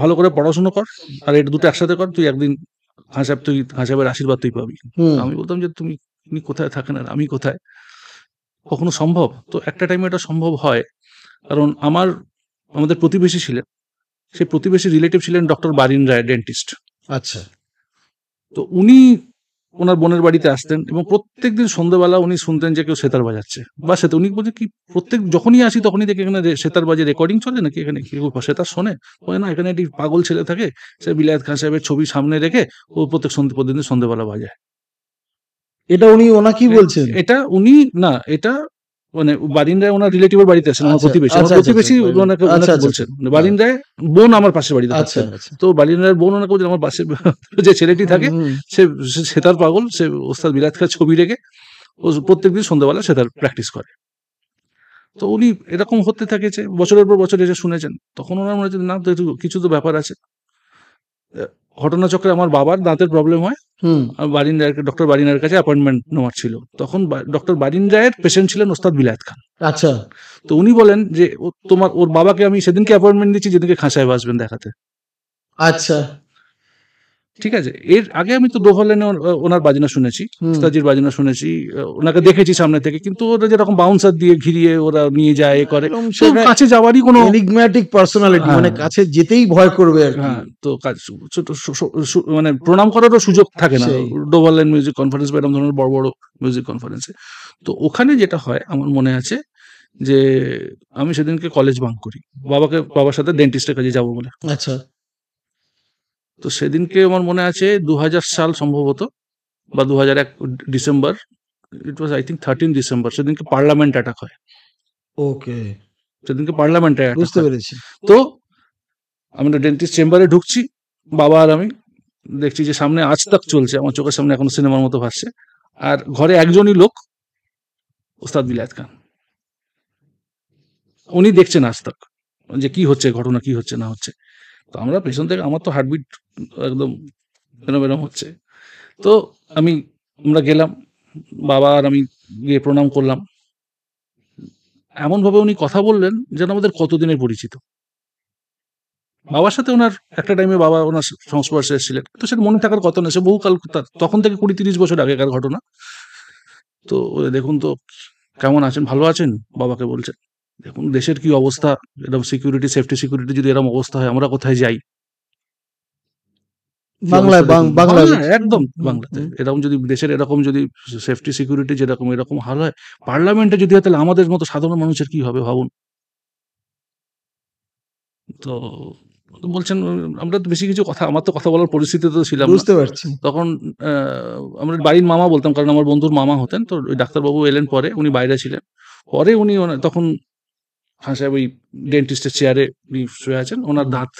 ভালো করে পড়াশোনা কর, আর এটা দুটো একসাথে কর, তুই একদিন তুই খান সাহেবের আশীর্বাদ তুই পাবি। হুম। আমি বলতাম যে তুমি কোথায় থাকেন আর আমি কোথায়, কখনো সম্ভব? তো একটা টাইমে এটা সম্ভব হয়, কারণ আমাদের প্রতিবেশী ছিলেন, সেই প্রতিবেশী রিলেটিভ ছিলেন ডক্টর বারিন রায়, ডেন্টিস্ট। আচ্ছা। তো উনি ওনার বোনের বাড়িতে আসতেন এবং প্রত্যেকদিন সন্ধ্যাবেলা উনি শুনতেন যে কেউ সেতার বাজাচ্ছে, বা সেটা উনি বলছে কি প্রত্যেক যখনই আসি তখনই দেখি এখানে সেতার বাজে, রেকর্ডিং চলে নাকি এখানে, কেউ সেতার শোনে? বলে না, এখানে একটি পাগল ছেলে থাকে, সে বিলায়েত খান সাহেবের ছবি সামনে রেখে ও প্রতিদিন সন্ধ্যাবেলা বাজায়। এটা উনি ওনাকেই বলছেন? এটা উনি না, এটা মানে বারিন রায় ওনার রিলেটিভের বাড়িতে আছেন, আমার আচ্ছা, প্রতিবেশী, আচ্ছা, আচ্ছা, প্রতিবেশী আচ্ছা। ওনাকে আচ্ছা, আচ্ছা, বলছেন। আচ্ছা। মানে বারিন রায় বোন আমার পাশের বাড়িতে আচ্ছা, থাকতেন। আচ্ছা। তো বারিন রায়ের বোন ওনাকে বলছেন আমার পাশে যে ছেলেটি থাকে হুম, হুম। সে সেতার পাগল, সে ওস্তাদ বিলায়েত খানের ছবি রেখে ও প্রত্যেকদিন সন্ধ্যাবেলা সেতার প্র্যাকটিস করে। তো উনি এরকম হতে থাকেছে, বছরের পর বছর এসে শুনেছেন। তখন ওনার মনে হচ্ছে না, তো কিছু তো ব্যাপার আছে। ঘটনাচক্রে আমার বাবার দাঁতের প্রবলেম হয়, হুম। বারিন রায়ের, ডক্টর বারিন রায়ের কাছে অ্যাপয়েন্টমেন্ট নেওয়ার ছিল। তখন ডক্টর বারিন রায়ের পেশেন্ট ছিলেন ওস্তাদ বিলায়েত খান। আচ্ছা। তো উনি বলেন যে ওর বাবাকে আমি সেদিনকে অ্যাপয়েন্টমেন্ট দিচ্ছি যেদিনকে খান সাহেব আসবেন দেখাতে। আচ্ছা। ঠিক আছে, এর আগে আমি তো দোহলেনে ওনার বাজনা শুনেছি, হুম। উস্তাদজির বাজনা শুনেছি, ওনাকে দেখেছি সামনে থেকে, কিন্তু ওরা যেরকম বাউন্সার দিয়ে ঘিরিয়ে ওরা নিয়ে যায়, এ করে, একদম তো সেটা কাছে যাওয়ারই কোনো এনিগম্যাটিক পার্সোনালিটি, হ্যাঁ, মানে কাছে যেতেই ভয় করবে আর কি। হ্যাঁ, তো মানে প্রণাম করারও সুযোগ থাকে না সেই। ডোভারল্যান্ড মিউজিক কনফারেন্স বা এরকম ধরনের বড় বড় মিউজিক কনফারেন্সে। তো ওখানে যেটা হয় আমার মনে আছে যে আমি সেদিনকে কলেজ বাঙ্ক করি বাবার সাথে ডেন্টিস্টের কাছে যাবো বলে। আচ্ছা। তো সেদিনকে আমার মনে আছে 2000 সাল সম্ভবত, বা 2001 December, it was I think 13 December, সেদিনকে পার্লামেন্ট অ্যাটাক হয়। ওকে। সেদিনকে পার্লামেন্টে অ্যাটাক বুঝতে হয়। পেরেছি। তো আমরা ডেন্টিস্ট চেম্বারে ঢুকছি, বাবা আর আমি, দেখছি যে সামনে আজ তাক চলছে, আমার চোখের সামনে এখন সিনেমার মতো ভাসছে, আর ঘরে একজনই লোক, ওস্তাদ বিলায়েত খান। উনি দেখছেন আজ তাক যে কি হচ্ছে, ঘটনা কি হচ্ছে না হচ্ছে। তো আমরা পেছন থেকে, আমার তো হার্টবিট একদম বেরম বেরম হচ্ছে। তো আমরা গেলাম, বাবা আর আমি গিয়ে প্রণাম করলাম। এমন ভাবে উনি কথা বললেন যেন আমাদের কতদিনের পরিচিত। বাবার সাথে ওনার একটা টাইমে বাবা ওনার সংস্পর্শে এসেছিলেন, তো সেটা মনে থাকার কথা না, সে বহুকাল, তখন থেকে 20-30 বছর আগেকার ঘটনা। তো দেখুন তো কেমন আছেন, ভালো আছেন, বাবাকে বলছেন। দেখুন দেশের কি অবস্থা, এরকম সিকিউরিটি, সেফটি সিকিউরিটি যদি এরকম অবস্থা হয় আমরা কোথায় যাই, কি বাংলায় অবস্থা দেখুন। বাংলায় হ্যাঁ, বলছি। একদম হুম, বাংলাতে হুম। এরকম যদি দেশের এরকম যদি সেফটি সিকিউরিটি যেরকম এরকম হাল হয়, পার্লামেন্টে যদি হয় তাহলে আমাদের মতো সাধারণ মানুষের কি হবে ভাবুন। তো বলছেন, আমরা তো বেশি কিছু কথা, আমার তো কথা বলার পরিস্থিতিতে তো ছিলাম না বুঝতে পারছি। তখন। আমরা বাড়ির মামা বলতাম, কারণ আমার বন্ধুর মামা হতেন। তো ওই ডাক্তারবাবু এলেন পরে, উনি বাইরে ছিলেন। পরে উনি তখন খান সাহেব ওই ডেন্টিস্টের চেয়ারে উনি শুয়ে আছেন, ওনার হুম। দাঁত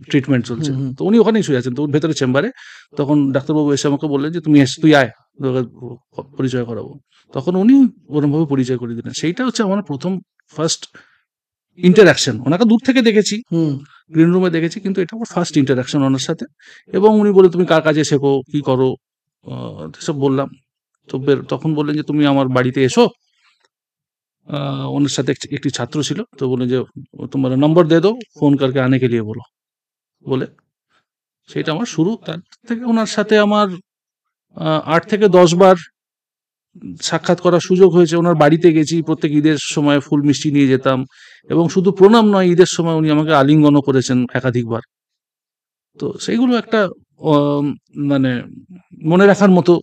ট্রিটমেন্ট চলছে। হুম, হুম। তো উনি ওখানেই শুয়ে আছেন, তো ভেতরে চেম্বারে। তখন ডাক্তারবাবু এসে আমাকে বললেন যে তুই আয়, তোকে পরিচয় করাবো। তখন উনি ওরকম ভাবে পরিচয় করে দিলেন। সেইটা হচ্ছে আমার প্রথম ফার্স্ট ইন্টারাকশন। ওনাকে দূর থেকে দেখেছি, হুম। গ্রিন রুমে দেখেছি, কিন্তু এটা আমার ফার্স্ট ইন্টারাকশন ওনার সাথে। এবং উনি বলে তুমি কার কাজে শেখো, কি করো, সব বললাম। তো তখন বললেন যে তুমি আমার বাড়িতে এসো। ওনার সাথে একটি ছাত্র ছিল, তো বললেন যে তোমার নম্বর দে দো, ফোন করকে আনে কে লিয়ে বলো, বলে সেটা আমার শুরু। তার থেকে ওনার সাথে আমার 8 থেকে 10 বার সাক্ষাৎ করার সুযোগ হয়েছে। ওনার বাড়িতে গেছি, প্রত্যেক ঈদের সময় ফুল মিষ্টি নিয়ে যেতাম, এবং শুধু প্রণাম নয়, ঈদের সময় উনি আমাকে আলিঙ্গনও করেছেন একাধিকবার। তো সেইগুলো একটা মানে মনে রাখার মতো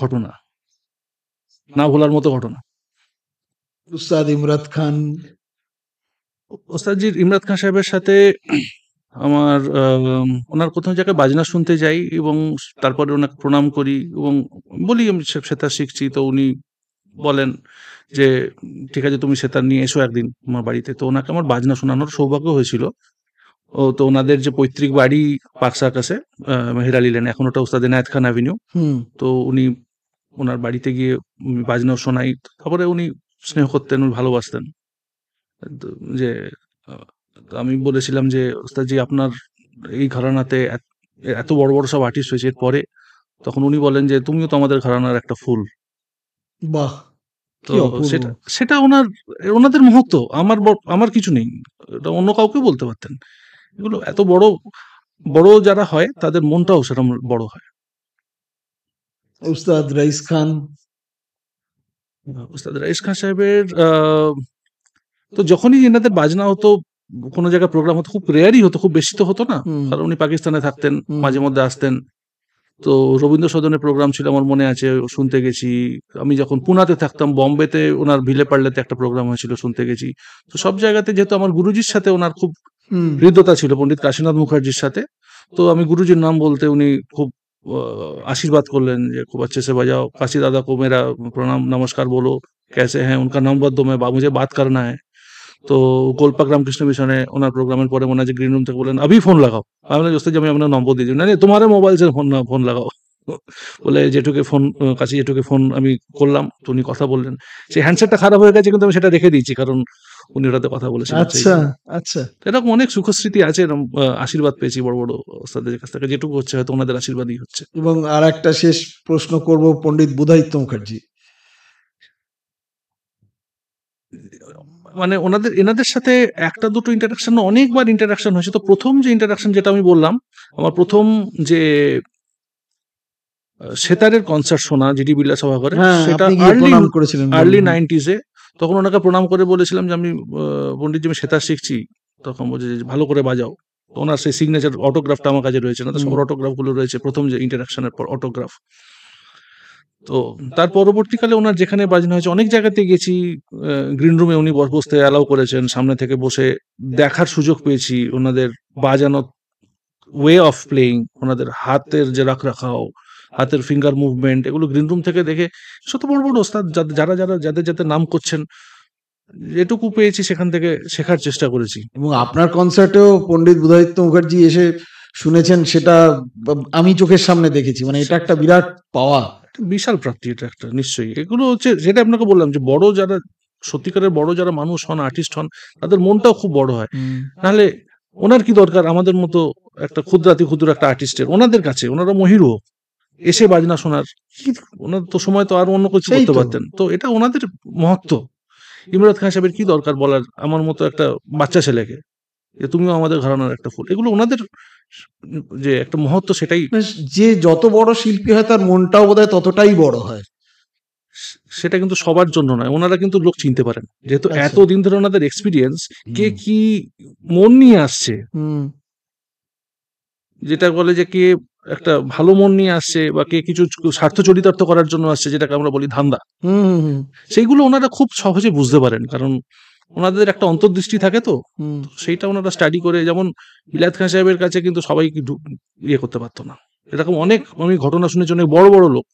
ঘটনা, না ভোলার মতো ঘটনা। উস্তাদ ইমরাত খান ওস্তাদজির ইমরাত খান সাহেবের সাথে আমার ওনার কোথাও জায়গায় বাজনা শুনতে যাই এবং তারপরে ওনাকে প্রণাম করি এবং বলি আমি সেতার শিখছি। তো উনি বলেন যে, "ঠিক আছে তুমি সেতার নিয়ে এসো একদিন আমার বাড়িতে।" তো ওনাকে আমার বাজনা শোনানোর সৌভাগ্য হয়েছিল। তো ওনাদের যে পৈতৃক বাড়ি পার্ক সার্কাসে, মেহের আলী লেনে, এখন ওটা ওস্তাদ এনায়েত খান অ্যাভিনিউ। তো উনি ওনার বাড়িতে গিয়ে বাজনা শোনাই। তারপরে উনি স্নেহ করতেন, উনি ভালোবাসতেন। তো যে তো আমি বলেছিলাম যে, "ওস্তাদজি আপনার এই ঘরানাতে এত বড়, বড় সব আর্টিস্ট হয়েছে এরপরে?" তখন উনি বলেন যে, "তুমিও তো আমাদের ঘরানার একটা ফুল।" বাহ! তো কি অপূর্ব! সেটা সেটা ওনাদের মহত্ব। আমার কিছু নেই। এটা অন্য কাউকেও বলতে পারতেন। এগুলো এত বড়, বড় যারা হয় তাদের মনটাও সেরকম বড় হয়। উস্তাদ রাইস খান। ওস্তাদ রাইস খান সাহেবের তো যখনই এনাদের বাজনা হতো, কোনো জায়গায় প্রোগ্রাম হতো, খুব রেয়ারই হতো, খুব বেশি তো হতো না। কারণ উনি পাকিস্তানে থাকতেন, মাঝে মধ্যে আসতেন। তো রবীন্দ্র সদনের প্রোগ্রাম ছিল, আমার মনে আছে, শুনতে গেছি। আমি যখন পুনাতে থাকতাম, বম্বেতে ওনার ভিলে পার্লেতে একটা প্রোগ্রাম হয়েছিল, শুনতে গেছি। তো সব জায়গাতে যেহেতু আমার গুরুজির সাথে ওনার খুব হৃদ্যতা ছিল, পণ্ডিত কাশীনাথ মুখার্জির সাথে। তো আমি গুরুজির নাম বলতে উনি খুব আশীর্বাদ করলেন যে, "খুব अच्छे से बजाओ, काशी दादा को मेरा प्रणाम नमस्कार बोलो, कैसे हैं, उनका नंबर दो, मैं मुझे बात करना है।" তো গোলপাক রামকৃষ্ণ মিশনে ওনার প্রোগ্রামের পরে মনে আছে গ্রিন রুম থেকে বললেন, "अभी फोन लगाओ।" আমি বললাম, "ওস্তাদ জি আমি আপনার নম্বর দিয়ে দিই।" "না, না तुम्हारे मोबाइल से फोन लगाओ।" বলে জেঠুকে ফোন, কাশি জেঠুকে ফোন আমি করলাম। তো উনি কথা বললেন। সেই হ্যান্ডসেটটা খারাপ হয়ে গেছে কিন্তু আমি সেটা রেখে দিয়েছি। কারণ উনি ওটাতে কথা বলেছিলেন সেই আচ্ছা, জন্য। আচ্ছা। এরকম অনেক সুখস্মৃতি আছে, এরকম আশীর্বাদ পেয়েছি বড়, বড় ওস্তাদের কাছ থেকে। যেটুকু হচ্ছে হয়তো ওনাদের আশীর্বাদই হচ্ছে। এবং আরেকটা শেষ প্রশ্ন করব পণ্ডিত বুধাদিত্য মুখার্জি। মানে এনাদের সাথে একটা দুটো ইন্টারেকশন না, অনেকবার ইন্টারেকশন হয়েছে। তো ১ম যে ইন্টারেকশন যেটা আমি বললাম, আমার ১ম যে সেতারের কনসার্ট শোনা জিডি বিড়লা সভাঘরে, হ্যাঁ, সেটা আপনি গিয়ে প্রণাম করেছিলেন আর্লি বললেন। 90s এ। তখন ওনাকে প্রণাম করে বলেছিলাম যে, "আমি পন্ডিতজি আমি সেতার শিখছি।" তখন বলছে যে, "ভালো করে বাজাও।" তো ওনার সেই সিগনেচার অটোগ্রাফটা আমার কাছে রয়েছে। ওনাদের সবার অটোগ্রাফ গুলো রয়েছে, ১ম যে ইন্টারেকশন এর পর অটোগ্রাফ। তো তার পরবর্তীকালে ওনার যেখানে বাজনা হয়েছে অনেক জায়গাতে গেছি। গ্রিন রুমে উনি বসতে অ্যালাউ করেছেন। সামনে থেকে বসে দেখার সুযোগ পেয়েছি ওনাদের বাজানোর ওয়ে অফ প্লেয়িং, ওনাদের হাতের যে রাখরাখাও, হাতের ফিঙ্গার মুভমেন্ট, এগুলো গ্রিন রুম থেকে দেখে শত বড়, বড় ওস্তাদ যাদের নাম করছেন, যেটুকু পেয়েছি সেখান থেকে শেখার চেষ্টা করেছি। এবং আপনার কনসার্টেও পণ্ডিত বুধাদিত্য মুখার্জি এসে শুনেছেন, সেটা আমি চোখের সামনে দেখেছি। মানে এটা একটা বিরাট পাওয়া। একটা বিশাল প্রাপ্তি এটা একটা, নিশ্চয়ই। এগুলো হচ্ছে যেটা আপনাকে বললাম যে যারা সত্যিকারের বড় যারা মানুষ হন, আর্টিস্ট হন, তাদের মনটাও খুব বড় হয়। নাহলে ওনার কি দরকার আমাদের মতো একটা ক্ষুদ্রাতি ক্ষুদ্র একটা আর্টিস্টের? ওনাদের কাছে ওনারা মহিরুহ। এসে বাজনা শোনার কি, ওনার তো সময় তো আরো অন্য কিছু সেই করতে তো। পারতেন। তো এটা ওনাদের মহত্ব। ইমরাত খান সাহেবের কি দরকার বলার আমার মতো একটা বাচ্চা ছেলেকে যে, "তুমিও আমাদের ঘরানার একটা ফুল।" এগুলো ওনাদের যে একটা মহত্ব, সেটাই যে যত বড় শিল্পী হয় তার মনটাও বোধহয় ততটাই বড় হয়। সেটা কিন্তু সবার জন্য নয়। ওনারা কিন্তু লোক চিনতে পারেন। যেহেতু আচ্ছা। এতদিন ধরে ওনাদের এক্সপেরিয়েন্স, কে কি মন নিয়ে আসছে, যেটা বলে যে কে একটা ভালো মন নিয়ে আসছে বা কে কিছু স্বার্থ চরিতার্থ করার জন্য আসছে, যেটাকে আমরা বলি ধান্দা। সেইগুলো ওনারা খুব সহজে বুঝতে পারেন। কারণ ওনাদের একটা অন্তর্দৃষ্টি থাকে তো। তো সেইটা ওনারা স্টাডি করে, যেমন বিলায়েত খান সাহেবের কাছে কিন্তু সবাই ইয়ে করতে পারতো না। এরকম অনেক আমি ঘটনা শুনেছি, অনেক বড়, বড় লোক।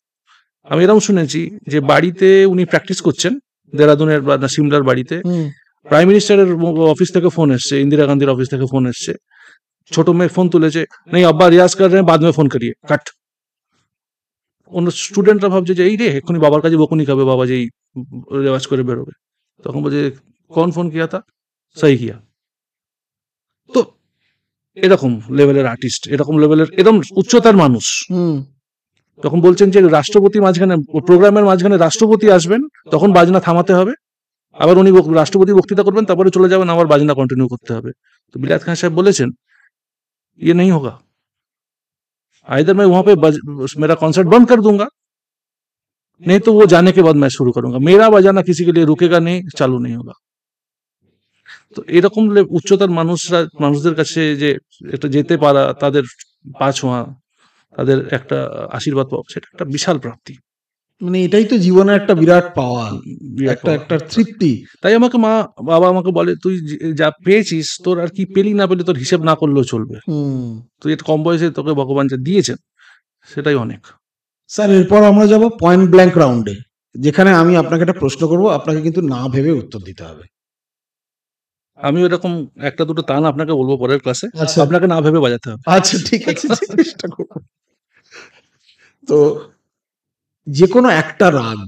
আমি এরকম শুনেছি যে বাড়িতে উনি প্র্যাকটিস করছেন, দেরাদুনের বা সিমলার বাড়িতে। প্রাইম মিনিস্টারের অফিস থেকে ফোন এসছে, ইন্দিরা গান্ধীর অফিস থেকে ফোন এসছে। ছোট মেয়ে ফোন তুলেছে, "नहीं अब्बा रियाज कर रहे हैं, बाद में फोन करिए।" কাট। অন্য স্টুডেন্টরা ভাবছে যে, "এই রে এক্ষুনি বাবার কাছে বকুনি খাবে, বাবা যেই রেওয়াজ করে বেরোবে।" তখন বলছে, "कौन फोन किया था? सही किया।" তো এরকম লেভেলের আর্টিস্ট, এরকম লেভেলের, এরকম উচ্চতার মানুষ। তখন বলছেন যে রাষ্ট্রপতি মাঝখানে, প্রোগ্রামের মাঝখানে রাষ্ট্রপতি আসবেন, তখন বাজনা থামাতে হবে। আবার উনি রাষ্ট্রপতি বক্তৃতা করবেন, তারপরে চলে যাবেন, আবার বাজনা কন্টিনিউ করতে হবে। তো বিলায়েত খান সাহেব বলেছেন, "ये नहीं होगा। आइदर मैं वहां पे मेरा कॉन्सर्ट बंद कर दूंगा, नहीं तो वो जाने के बाद मैं शुरू करूंगा। मेरा बजाना किसी के लिए रुकेगा नहीं, चालू नहीं होगा।" তো এরকম উচ্চতার মানুষদের কাছে যে এটা যেতে পারা, তাদের পা ছোঁয়া, তাদের একটা আশীর্বাদ পাওয়া, সেটা একটা বিশাল প্রাপ্তি। মানে এটাই তো জীবনের একটা বিরাট পাওয়া, একটা তৃপ্তি। তাই আমাকে বাবা আমাকে বলে, তুই যা পেয়েছিস, তোর আর কি পেলি না পেলে তোর হিসেব না করলেও চলবে। তুই এটা কম বয়সে তোকে ভগবান যা দিয়েছেন সেটাই অনেক। স্যার, এরপর আমরা যাব পয়েন্ট ব্ল্যাঙ্ক রাউন্ডে, যেখানে আমি আপনাকে একটা প্রশ্ন করব, আপনাকে কিন্তু না ভেবে উত্তর দিতে হবে। আমি এরকম একটা দুটো তান আপনাকে বলবো পরের ক্লাসে, আচ্ছা। আপনাকে না ভেবে বাজাতে হবে। আচ্ছা, ঠিক আছে, চেষ্টা করব। তো যে কোনো একটা রাগ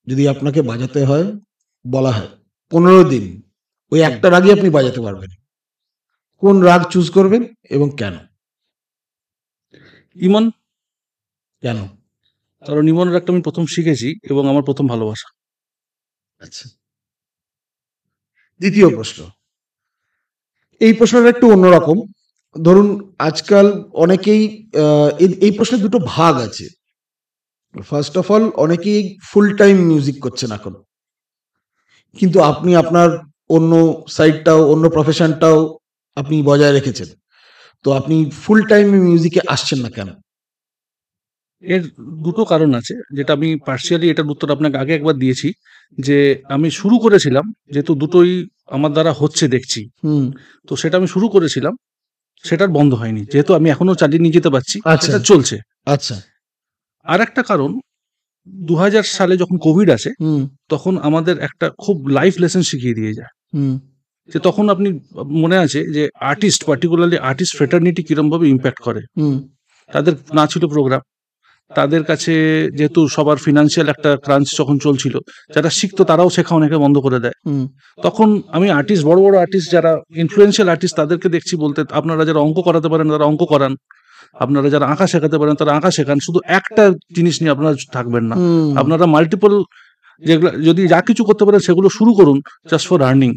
যদি আপনাকে বাজাতে হয়, বলা হয় 15 দিন ওই একটা রাগই আপনি বাজাতে পারবেন, কোন রাগ চুজ করবেন এবং কেন? ইমন। কেন? কারণ ইমন রাগটা আমি প্রথম শিখেছি এবং আমার প্রথম ভালোবাসা। আচ্ছা, দ্বিতীয় প্রশ্ন। এই প্রশ্নটা একটু অন্যরকম। ধরুন আজকাল অনেকেই এই প্রশ্নের দুটো ভাগ আছে। ফার্স্ট অফ অল, অনেকেই ফুল টাইম মিউজিক করছেন এখন, কিন্তু আপনি আপনার অন্য সাইডটাও, অন্য প্রফেশনটাও আপনি বজায় রেখেছেন, তো আপনি ফুল টাইম মিউজিকে আসছেন না কেন? এর দুটো কারণ আছে, যেটা আমি পার্সিয়ালি এটার উত্তর আপনাকে আগে একবার দিয়েছি, যে আমি শুরু করেছিলাম যেহেতু দুটোই আমার দ্বারা হচ্ছে দেখছি, তো সেটা আমি শুরু করেছিলাম, সেটার বন্ধ হয়নি, যেহেতু আমি এখনো চালিয়ে নিয়ে যেতে পারছি, সেটা চলছে। আচ্ছা। আর একটা কারণ, 2000 সালে যখন কোভিড আসে, তখন আমাদের একটা খুব লাইফ লেসন শিখিয়ে দিয়ে যায়, যে তখন আপনি মনে আছে যে আর্টিস্ট, পার্টিকুলারলি আর্টিস্ট ফ্রেটার্নিটি কিরম ভাবে ইম্প্যাক্ট করে। তাদের না ছিল প্রোগ্রাম, তাদের কাছে যেহেতু সবার ফিনান্সিয়াল একটা ক্রাঞ্চ যখন চলছিল, যারা শিখতো তারাও শেখা অনেকে বন্ধ করে দেয়। তখন আমি আর্টিস্ট, বড় বড় আর্টিস্ট যারা ইনফ্লুয়েন্সিয়াল আর্টিস্ট, তাদেরকে দেখছি বলতে, আপনারা যারা অঙ্ক করাতে পারেন তারা অঙ্ক করান, আপনারা যারা আঁকা শেখাতে পারেন তারা আঁকা শেখান, শুধু একটা জিনিস নিয়ে আপনারা থাকবেন না, আপনারা মাল্টিপল যেগুলো যদি যা কিছু করতে পারেন সেগুলো শুরু করুন, জাস্ট ফর আর্নিং।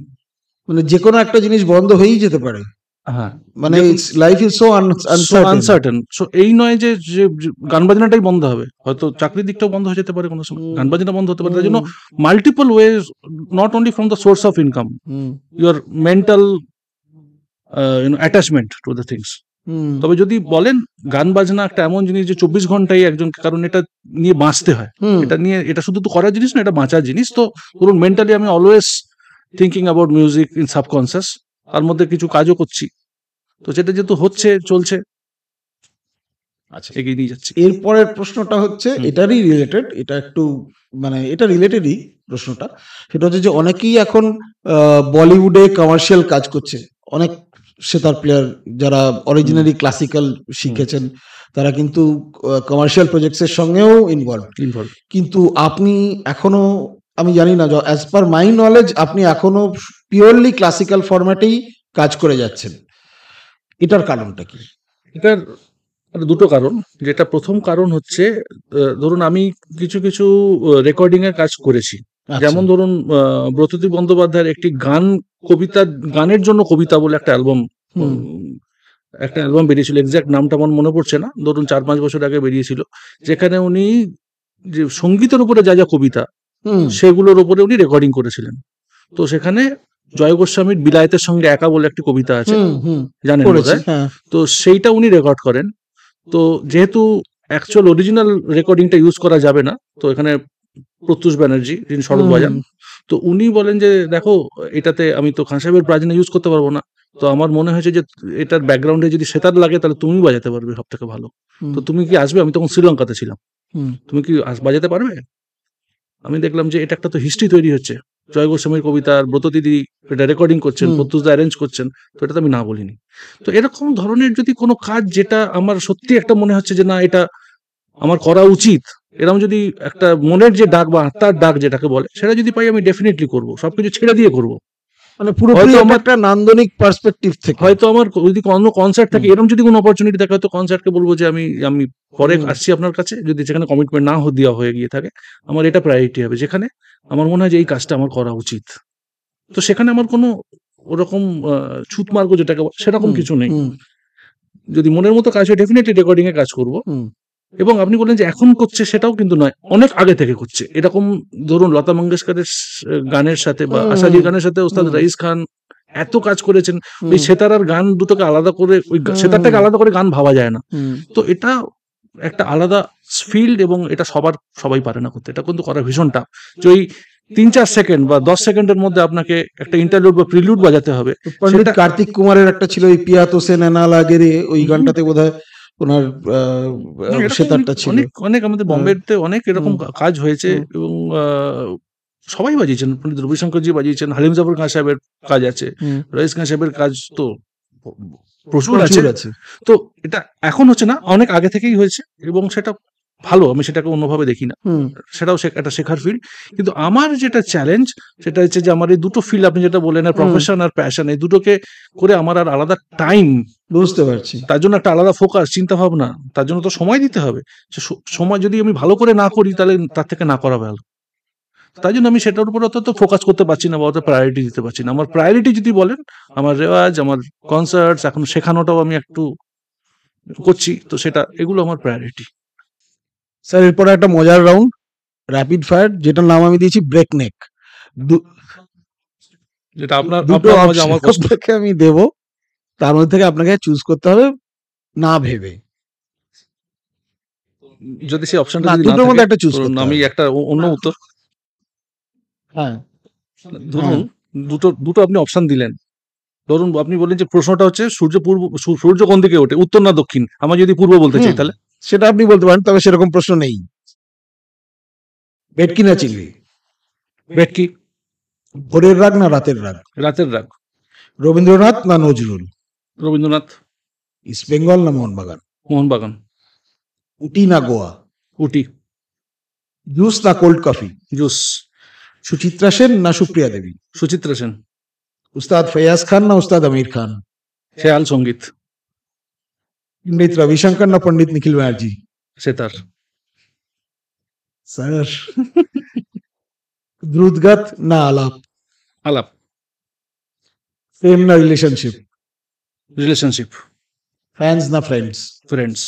মানে যে কোনো একটা জিনিস বন্ধ হয়েই যেতে পারে। হ্যাঁ, মানে life is so uncertain. So এই নয় যে গান বাজনাটাই বন্ধ হবে, হয়তো চাকরির দিকটাও বন্ধ হয়ে যেতে পারে কোনো সময়, গান বাজনা বন্ধ হতে পারে। তার জন্য multiple ways, not only from the source of income, your mental attachment to the things. তবে যদি বলেন গান বাজনা একটা এমন জিনিস যে 24 ঘন্টাই একজন, কারণ এটা নিয়ে বাঁচতে হয়, এটা শুধু তো করার জিনিস না, এটা বাঁচার জিনিস। তো ধরুন মেন্টালি আমি always thinking about music in subconscious, তার মধ্যে কিছু কাজও করছি, তো যেটা যেহেতু হচ্ছে চলছে, আচ্ছা এগিয়ে নিয়ে যাচ্ছি। এরপরের প্রশ্নটা হচ্ছে এটারই রিলেটেড, এটা একটু মানে এটা রিলেটেডই প্রশ্নটা, সেটা হচ্ছে যে অনেকেই এখন বলিউডে কমার্শিয়াল কাজ করছে, অনেক সেতার প্লেয়ার যারা অরিজিনালি ক্লাসিক্যাল শিখেছেন তারা কিন্তু কমার্শিয়াল প্রজেক্টসের সঙ্গেও ইনভলভ। কিন্তু আপনি এখনো, আমি জানি না, অ্যাজ পার মাই নলেজ আপনি এখনো পিওরলি ক্লাসিক্যাল ফরম্যাটেই কাজ করে যাচ্ছেন, এটার কারণটা কি? এটার দুটো কারণ। যেটা প্রথম কারণ হচ্ছে, ধরুন আমি কিছু কিছু রেকর্ডিং এর কাজ করেছি, যেমন ধরুন ব্রততী বন্দ্যোপাধ্যায়ের একটি গানের জন্য কবিতা বলে একটা অ্যালবাম বেরিয়েছিল, এক্সাক্ট নামটা আমার মনে পড়ছে না, ধরুন 4-5 বছর আগে বেরিয়েছিল, যেখানে উনি যে সঙ্গীতের উপরে যা যা কবিতা সেগুলোর উপরে উনি রেকর্ডিং করেছিলেন। তো সেখানে জয় গোস্বামীর বিলায়েতের সঙ্গে একা বলে একটি কবিতা আছে, জানেন বোধহয়, তো সেইটা উনি রেকর্ড করেন। তো যেহেতু অ্যাকচুয়াল অরিজিনাল রেকর্ডিংটা ইউজ করা যাবে না, তো এখানে প্রত্যুষ ব্যানার্জি যিনি সরোদ বাজান, তো উনি বলেন যে দেখো এটাতে আমি তো খান সাহেবের প্রাজনা ইউজ করতে পারবো না, তো আমার মনে হয়েছে যে এটার ব্যাকগ্রাউন্ডে যদি সেতার লাগে তাহলে তুমি বাজাতে পারবে সব থেকে ভালো, তো তুমি কি আসবে? আমি তখন শ্রীলঙ্কাতে ছিলাম, তুমি কি বাজাতে পারবে? আমি দেখলাম যে এটা একটা তো হিস্ট্রি তৈরি হচ্ছে, জয় গোস্বামীর কবিতার ব্রতদিদি এটা রেকর্ডিং করছেন, প্রত্যুষদা অ্যারেঞ্জ করছেন, তো এটা তো আমি না বলিনি। তো এরকম ধরনের যদি কোনো কাজ যেটা আমার সত্যি একটা মনে হচ্ছে যে না এটা আমার করা উচিত, এরকম যদি একটা মনের যে ডাক বা আত্মার ডাক যেটাকে বলে, সেটা যদি পাই আমি ডেফিনেটলি করবো, সবকিছু ছেড়ে দিয়ে করবো। মানে পুরোপুরি আমার একটা নান্দনিক পার্সপেক্টিভ থেকে, হয়তো আমার যদি কোনো কনসার্ট থাকে, এরকম যদি কোনো অপরচুনিটি থাকে, হয়তো কনসার্টকে বলবো যে আমি পরে আসছি আপনার কাছে, যদি সেখানে কমিটমেন্ট না দেওয়া হয়ে গিয়ে থাকে, আমার এটা প্রায়োরিটি হবে, যেখানে আমার মনে হয় যে এই কাজটা আমার করা উচিত। তো সেখানে আমার কোনো ওরকম ছুতমার্গ যেটাকে সেরকম কিছু নেই। যদি মনের মতো কাজ হয় ডেফিনেটলি রেকর্ডিং এ কাজ করব। এবং আপনি বলেন যে এখন করছে, সেটাও কিন্তু নয়, অনেক আগে থেকে করছে। এরকম ধরুন লতা মঙ্গেশকরের গানের সাথে বা আশাজির গানের সাথে ওস্তাদ রাইস খান এত কাজ করেছেন, ওই সেতার আর গান দুটোকে আলাদা করে, ওই সেতারটাকে আলাদা করে গান ভাবা যায় না। তো এটা একটা আলাদা ফিল্ড, এবং এটা সবাই পারে না করতে। এটা কিন্তু করা ভীষণ টাফ। যে ওই 3-4 সেকেন্ড বা 10 সেকেন্ডের মধ্যে আপনাকে একটা ইন্টারলুড বা প্রিলুড বাজাতে হবে। পণ্ডিত সেটা কার্তিক কুমারের একটা ছিল ওই পিয়া তো সে নैना लागे रे, ওই গানটাতে বোধহয় ওনার এরকম সেতারটা ছিল। অনেক অনেক আমাদের বোম্বেতে অনেক এরকম কাজ হয়েছে, হুম। এবং সবাই বাজিয়েছেন। পণ্ডিত রবিশঙ্করজি বাজিয়েছেন, হালিম জাফর খান সাহেবের কাজ আছে, রইস খান সাহেবের কাজ তো প্রচুর আছে। তো এটা এখন হচ্ছে না, অনেক আগে থেকেই হয়েছে, এবং সেটা ভালো। আমি সেটাকে অন্যভাবে দেখি না, সেটাও একটা শেখার ফিল্ড। কিন্তু আমার যেটা চ্যালেঞ্জ সেটা হচ্ছে যে আমার এই দুটো ফিল্ড, আপনি যেটা বললেন, প্রফেশন আর প্যাশন, এই দুটোকে করে আমার আর আলাদা টাইম, বুঝতে পারছি, তার জন্য একটা আলাদা ফোকাস, চিন্তা ভাবনা, তার জন্য তো সময় দিতে হবে। সময় যদি আমি ভালো করে না করি, তাহলে তার থেকে না করা ভালো। তাই জন্য আমি সেটার উপর অত ফোকাস করতে পারছি না, বা অত প্রায়োরিটি দিতে পারছি না। আমার প্রায়োরিটি যদি বলেন, আমার রেওয়াজ, আমার কনসার্টস, এখন শেখানোটাও আমি একটু করছি, তো সেটা, এগুলো আমার প্রায়োরিটি। স্যার এরপরে একটা মজার রাউন্ড, র্যাপিড ফায়ার, যেটার নাম আমি দিয়েছি ব্রেক নেক। যেটা আপনার দুটো মজা, আমার কষ্ট। আপনাকে আমি দেব, তার মধ্যে থেকে আপনাকে চুজ করতে হবে না ভেবে। যদি সেই অপশনটা যদি না দুটোর মধ্যে থাকে, একটা চুজ করতে আমি হবে। একটা অন্য উত্তর। হ্যাঁ, ধরুন দুটো আপনি অপশন দিলেন। ধরুন আপনি বললেন যে প্রশ্নটা হচ্ছে সূর্য কোন দিকে ওঠে, উত্তর না দক্ষিণ? আমার যদি পূর্ব বলতে চাই, তাহলে সেটা আপনি বলতে পারেন, তবে সেরকম প্রশ্ন নেই। ভেটকি না চিংড়ি? ভেটকি। ভোরের রাগ না রাতের রাগ? রাতের রাগ। রবীন্দ্রনাথ না নজরুল? রবীন্দ্রনাথ। ইস্ট বেঙ্গল না মোহনবাগান? মোহনবাগান। উটি না গোয়া? উটি। জুস না cold coffee? Juice. Suchitra Sen না সুপ্রিয়া দেবী? সুচিত্রা সেন। উস্তাদ ফয়াজ খান না উস্তাদ আমির খান? খেয়াল সঙ্গীত। পণ্ডিত রবিশঙ্কর না পণ্ডিত নিখিল ব্যানার্জি? সেতার। স্যার দ্রুতগাত না আলাপ? আলাপ। প্রেম না রিলেশনশিপ? রিলেশনশিপ। ফ্যান্স না friends? Friends.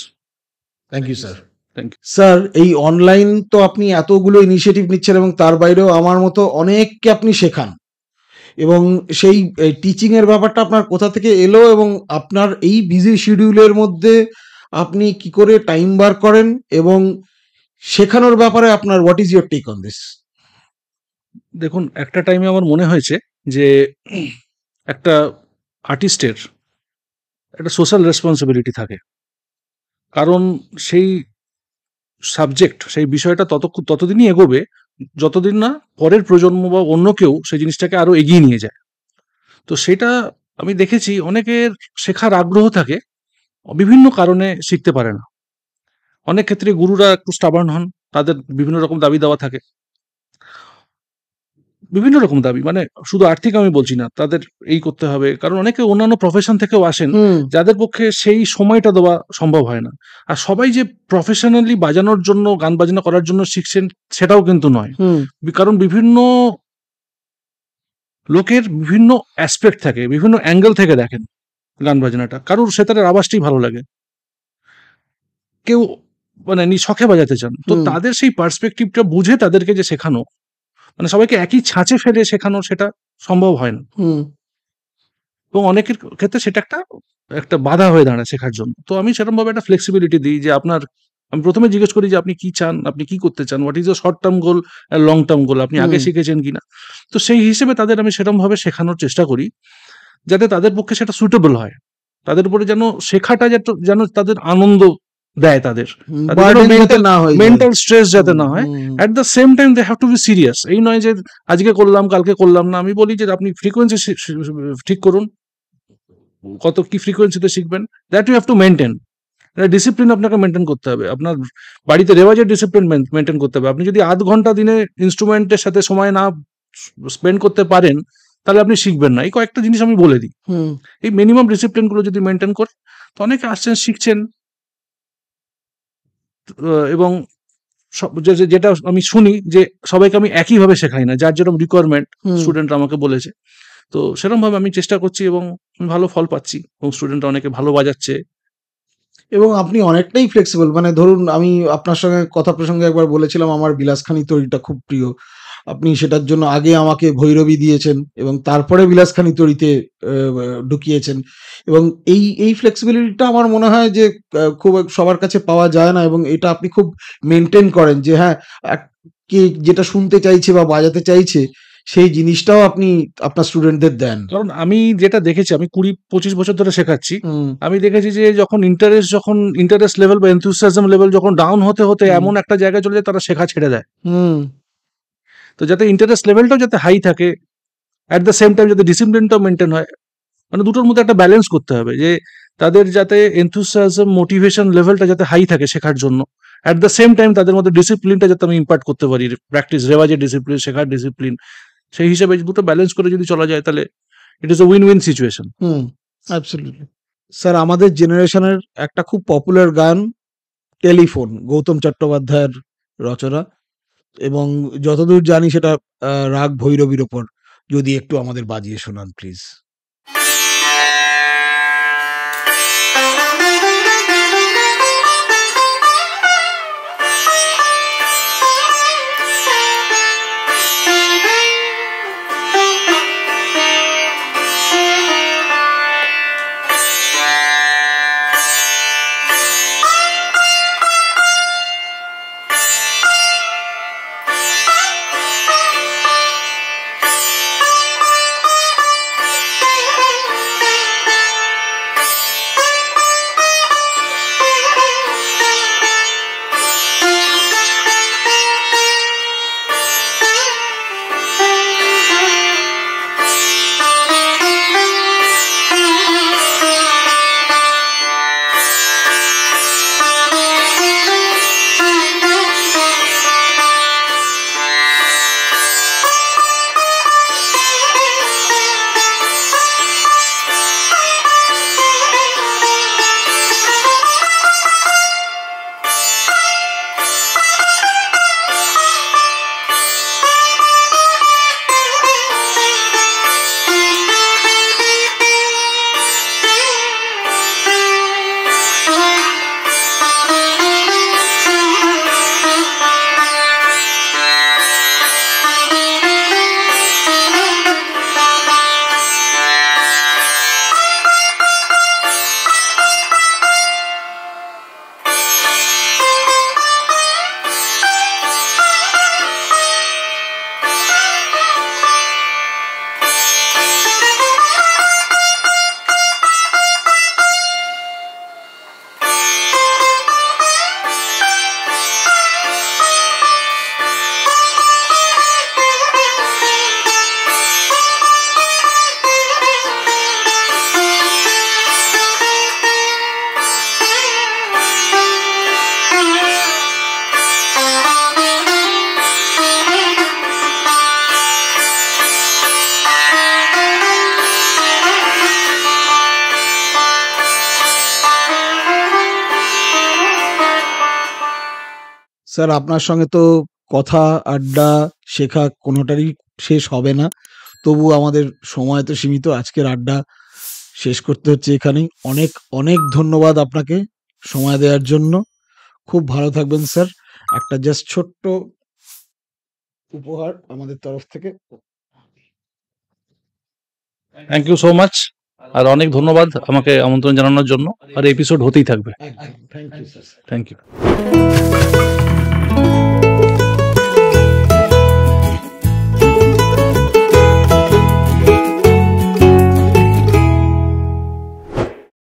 Thank you sir. Thank you. Sir এই অনলাইন তো আপনি এতগুলো ইনিশিয়েটিভ নিচ্ছেন, এবং তার বাইরেও আমার মতো অনেককে আপনি শেখান, এবং সেই টিচিং এর ব্যাপারটা আপনার কোথা থেকে এলো, এবং আপনার এই বিজি শিডিউলের মধ্যে আপনি কি করে টাইম বার করেন, এবং শেখানোর ব্যাপারে আপনার what is your take on this? দেখুন, একটা টাইমে আমার মনে হয়েছে যে একটা আর্টিস্টের একটা সোশ্যাল রেসপন্সিবিলিটি থাকে, কারণ সেই সাবজেক্ট, সেই বিষয়টা ততদিনই এগোবে যতদিন না পরের প্রজন্ম বা অন্য কেউ সেই জিনিসটাকে আরো এগিয়ে নিয়ে যায়। তো সেটা আমি দেখেছি, অনেকের শেখার আগ্রহ থাকে, বিভিন্ন কারণে শিখতে পারে না। অনেক ক্ষেত্রে গুরুরা একটু স্টাবার্ন হন, তাদের বিভিন্ন রকম দাবি দেওয়া থাকে, বিভিন্ন রকম দাবি, মানে শুধু আর্থিক আমি বলছি না, তাদের এই করতে হবে, কারণ অনেকে অন্যান্য প্রফেশন থেকেও আসেন, যাদের পক্ষে সেই সময়টা দেওয়া সম্ভব হয় না। আর সবাই যে প্রফেশনালি বাজানোর জন্য, গান বাজনা করার জন্য শিখছেন, সেটাও কিন্তু নয়। কারণ বিভিন্ন লোকের বিভিন্ন অ্যাসপেক্ট থাকে, বিভিন্ন অ্যাঙ্গেল থেকে দেখেন গান বাজনাটা। কারোর সেতারের আওয়াজটাই ভালো লাগে, কেউ মানে শখে বাজাতে চান, তো তাদের সেই পার্সপেক্টিভটা বুঝে তাদেরকে যে শেখানো, মানে সবাইকে একই ছাঁচে ফেলে শেখানো, সেটা সম্ভব হয় না, এবং অনেকের ক্ষেত্রে সেটা একটা বাধা হয়ে দাঁড়ায় শেখার জন্য। তো আমি সেরকম ভাবে একটা ফ্লেক্সিবিলিটি দিই, যে আমি প্রথমে জিজ্ঞেস করি যে আপনি কি চান, আপনি কি করতে চান, what is the short term goal, long term goal, আপনি আগে শিখেছেন কিনা। তো সেই হিসেবে তাদের আমি সেরকম ভাবে শেখানোর চেষ্টা করি, যাতে তাদের পক্ষে সেটা সুইটেবল হয়, তাদের উপরে যেন শেখাটা যেন তাদের আনন্দ দেয়, তাদের মেন্টাল স্ট্রেস যাতে না হয়। At the same time they have to be serious. এই নয় যে আজকে করলাম কালকে করলাম না। আমি বলি যে আপনি ফ্রিকোয়েন্সি ঠিক করুন, কত কি ফ্রিকোয়েন্সিতে শিখবেন, that you have to maintain. Discipline আপনাকে মেনটেন করতে হবে, আপনার বাড়িতে রেওয়াজের ডিসিপ্লিন মেনটেন করতে হবে। আপনি যদি আধ ঘন্টা দিনে ইনস্ট্রুমেন্টের সাথে সময় না স্পেন্ড করতে পারেন, তাহলে আপনি শিখবেন না। এই কয়েকটা জিনিস আমি বলে দিই, এই মিনিমাম ডিসিপ্লিন গুলো যদি মেনটেন করে, তো অনেকে আসছেন, শিখছেন, এবং যেটা আমি শুনি যে সবাইকে আমি একইভাবে শেখাই না, যার যেরকম রিকোয়ারমেন্ট স্টুডেন্ট আমাকে বলেছে, তো সেরকম ভাবে আমি চেষ্টা করছি, এবং ভালো ফল পাচ্ছি, এবং স্টুডেন্টরা অনেকে ভালো বাজাচ্ছে। এবং আপনি অনেকটাই ফ্লেক্সিবল, মানে ধরুন আমি আপনার সঙ্গে কথা প্রসঙ্গে একবার বলেছিলাম আমার বিলাসখানি তৈরিটা খুব প্রিয়, আপনি সেটার জন্য আগে আমাকে ভৈরবী দিয়েছেন এবং তারপরে বিলাসখানি তরীতে ঢুকিয়েছেন, এবং এই ফ্লেক্সিবিলিটিটা আমার মনে হয় যে খুব সবার কাছে পাওয়া যায় না, এবং এটা আপনি খুব মেনটেন করেন যে হ্যাঁ কে যেটা শুনতে চাইছে বা বাজাতে চাইছে সেই জিনিসটাও আপনি আপনার স্টুডেন্টদের দেন। কারণ আমি যেটা দেখেছি, আমি 20-25 বছর ধরে শেখাচ্ছি, হুম, আমি দেখেছি যে যখন ইন্টারেস্ট লেভেল বা এনথুসিয়াজম লেভেল যখন ডাউন হতে হতে হুম। এমন একটা জায়গায় চলে যায় তারা শেখা ছেড়ে দেয়। হুম, তো যাতে ইন্টারেস্ট লেভেলটাও যাতে হাই থাকে, অ্যাট দ্য সেম টাইম যাতে ডিসিপ্লিনটাও মেনটেন হয়, মানে দুটোর মধ্যে একটা ব্যালেন্স করতে হবে যে তাদের যাতে এনথুসিয়াজম মোটিভেশন লেভেলটা যাতে হাই থাকে শেখার জন্য, অ্যাট দ্য সেম টাইম তাদের মধ্যে ডিসিপ্লিনটা যাতে আমি ইম্পার্ট করতে পারি, প্র্যাকটিস রেওয়াজের ডিসিপ্লিন, শেখার ডিসিপ্লিন, সেই হিসেবে দুটো ব্যালেন্স করে যদি চলা যায় তাহলে it is a win win situation. Hmm, absolutely. Sir, আমাদের জেনারেশনের একটা খুব পপুলার গান টেলিফোন, গৌতম চট্টোপাধ্যায়ের রচনা, এবং যতদূর জানি সেটা রাগ ভৈরবীর ওপর। যদি একটু আমাদের বাজিয়ে শোনান প্লিজ। স্যার, আপনার সঙ্গে তো কথা, আড্ডা, শেখা কোনোটারই শেষ হবে না। তবু আমাদের সময় তো সীমিত। আজকের আড্ডা শেষ করতে হচ্ছে এখানেই। অনেক অনেক ধন্যবাদ আপনাকে সময় দেওয়ার জন্য। খুব ভালো থাকবেন স্যার। একটা জাস্ট ছোট্ট উপহার আমাদের তরফ থেকে। থ্যাংক ইউ সো মাচ, আর অনেক ধন্যবাদ আমাকে আমন্ত্রণ জানানোর জন্য, আর এপিসোড হতেই থাকবে। Thank you sir. Thank you.